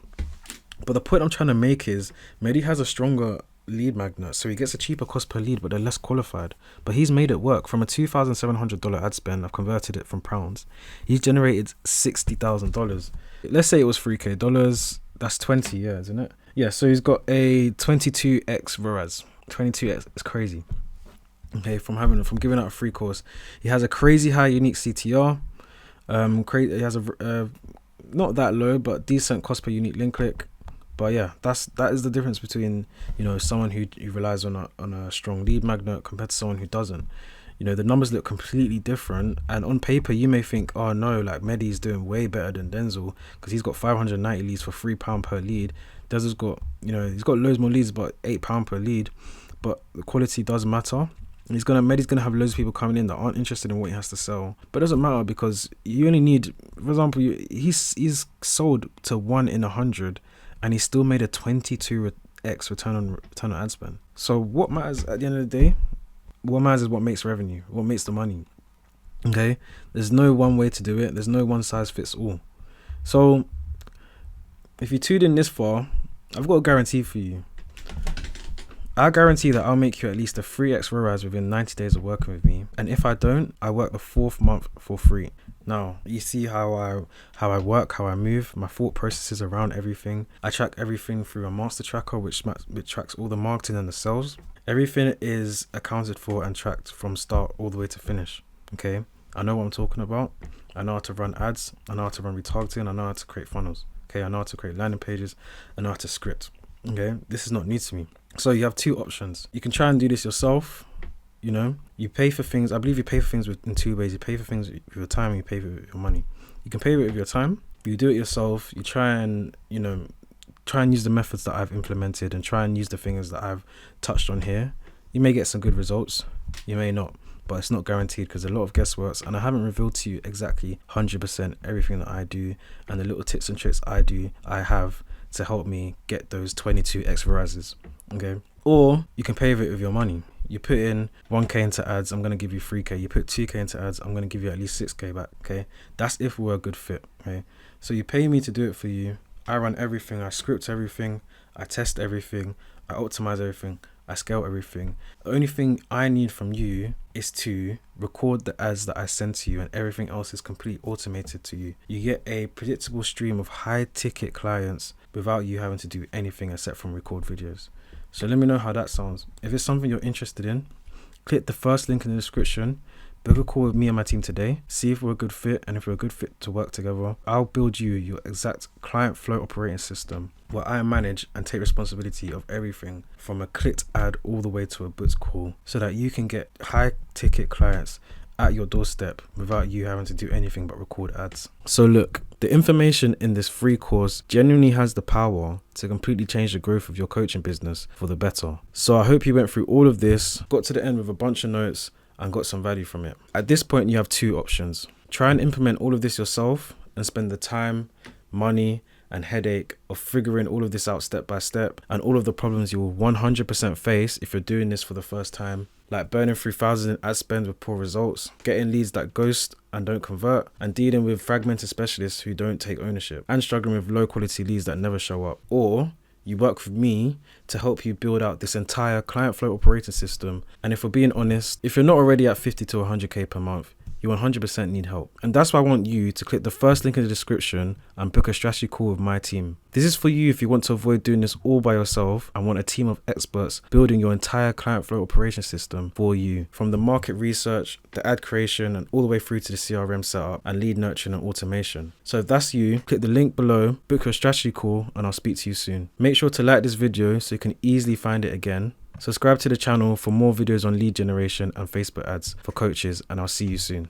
But the point I'm trying to make is Medi has a stronger lead magnet, so he gets a cheaper cost per lead, but they're less qualified. But he's made it work. From a $2,700 ad spend, I've converted it from pounds. He's generated $60,000. Let's say it was $3K. That's 20, yeah, isn't it? Yeah, so he's got a 22x ROAS. 22x, it's crazy. Okay, from giving out a free course. He has a crazy high unique CTR. He has a not that low, but decent cost per unique link click. But yeah, that is the difference between someone who relies on a strong lead magnet compared to someone who doesn't. The numbers look completely different, and on paper you may think, oh no, like Medi's doing way better than Denzel because he's got 590 leads for £3 per lead. Denzel's got he's got loads more leads, but £8 per lead. But the quality does matter. Medi's gonna have loads of people coming in that aren't interested in what he has to sell, but it doesn't matter because you only need, for example, he's sold to 1 in 100, and he still made a 22x return on ad spend. So what matters at the end of the day? What matters is what makes revenue, what makes the money. Okay, there's no one way to do it. There's no one size fits all. So if you tuned in this far, I've got a guarantee for you. I guarantee that I'll make you at least a 3x ROAS within 90 days of working with me. And if I don't, I work the 4th month for free. Now, you see how I work, how I move, my thought processes around everything. I track everything through a master tracker, which tracks all the marketing and the sales. Everything is accounted for and tracked from start all the way to finish. Okay, I know what I'm talking about. I know how to run ads. I know how to run retargeting. I know how to create funnels. Okay, I know how to create landing pages. I know how to script. Okay, this is not new to me. So you have 2 options. You can try and do this yourself. You pay for things. I believe you pay for things in 2 ways. You pay for things with your time, and you pay for it with your money. You can pay for it with your time. You do it yourself. You try and use the methods that I've implemented and try and use the things that I've touched on here. You may get some good results. You may not, but it's not guaranteed because there's a lot of guesswork, and I haven't revealed to you exactly 100% everything that I do and the little tips and tricks I have to help me get those 22x ROASes. Okay, or you can pay for it with your money. You put in 1k into ads, I'm going to give you 3k. You put 2k into ads, I'm going to give you at least 6k back. Okay, that's if we're a good fit. Okay, so you pay me to do it for you. I run everything, I script everything, I test everything, I optimize everything, I scale everything. The only thing I need from you is to record the ads that I send to you, and everything else is completely automated to you. You get a predictable stream of high ticket clients without you having to do anything except from record videos. So let me know how that sounds. If it's something you're interested in, click the first link in the description, book a call with me and my team today, see if we're a good fit, and if we're a good fit to work together, I'll build you your exact client flow operating system where I manage and take responsibility of everything from a clicked ad all the way to a booked call, so that you can get high ticket clients at your doorstep without you having to do anything but record ads. So look, the information in this free course genuinely has the power to completely change the growth of your coaching business for the better. So I hope you went through all of this, got to the end with a bunch of notes and got some value from it. At this point, you have two options. Try and implement all of this yourself and spend the time, money, and headache of figuring all of this out step by step, and all of the problems you will 100% face if you're doing this for the first time, like burning through thousands in ad spend with poor results, getting leads that ghost and don't convert, and dealing with fragmented specialists who don't take ownership, and struggling with low quality leads that never show up. Or you work with me to help you build out this entire client flow operating system. And if we're being honest, if you're not already at 50 to 100k per month, you 100% need help. And that's why I want you to click the first link in the description and book a strategy call with my team. This is for you if you want to avoid doing this all by yourself and want a team of experts building your entire client flow operation system for you, from the market research, the ad creation, and all the way through to the CRM setup and lead nurturing and automation. So if that's you, click the link below, book your strategy call, and I'll speak to you soon. Make sure to like this video so you can easily find it again. Subscribe to the channel for more videos on lead generation and Facebook ads for coaches, and I'll see you soon.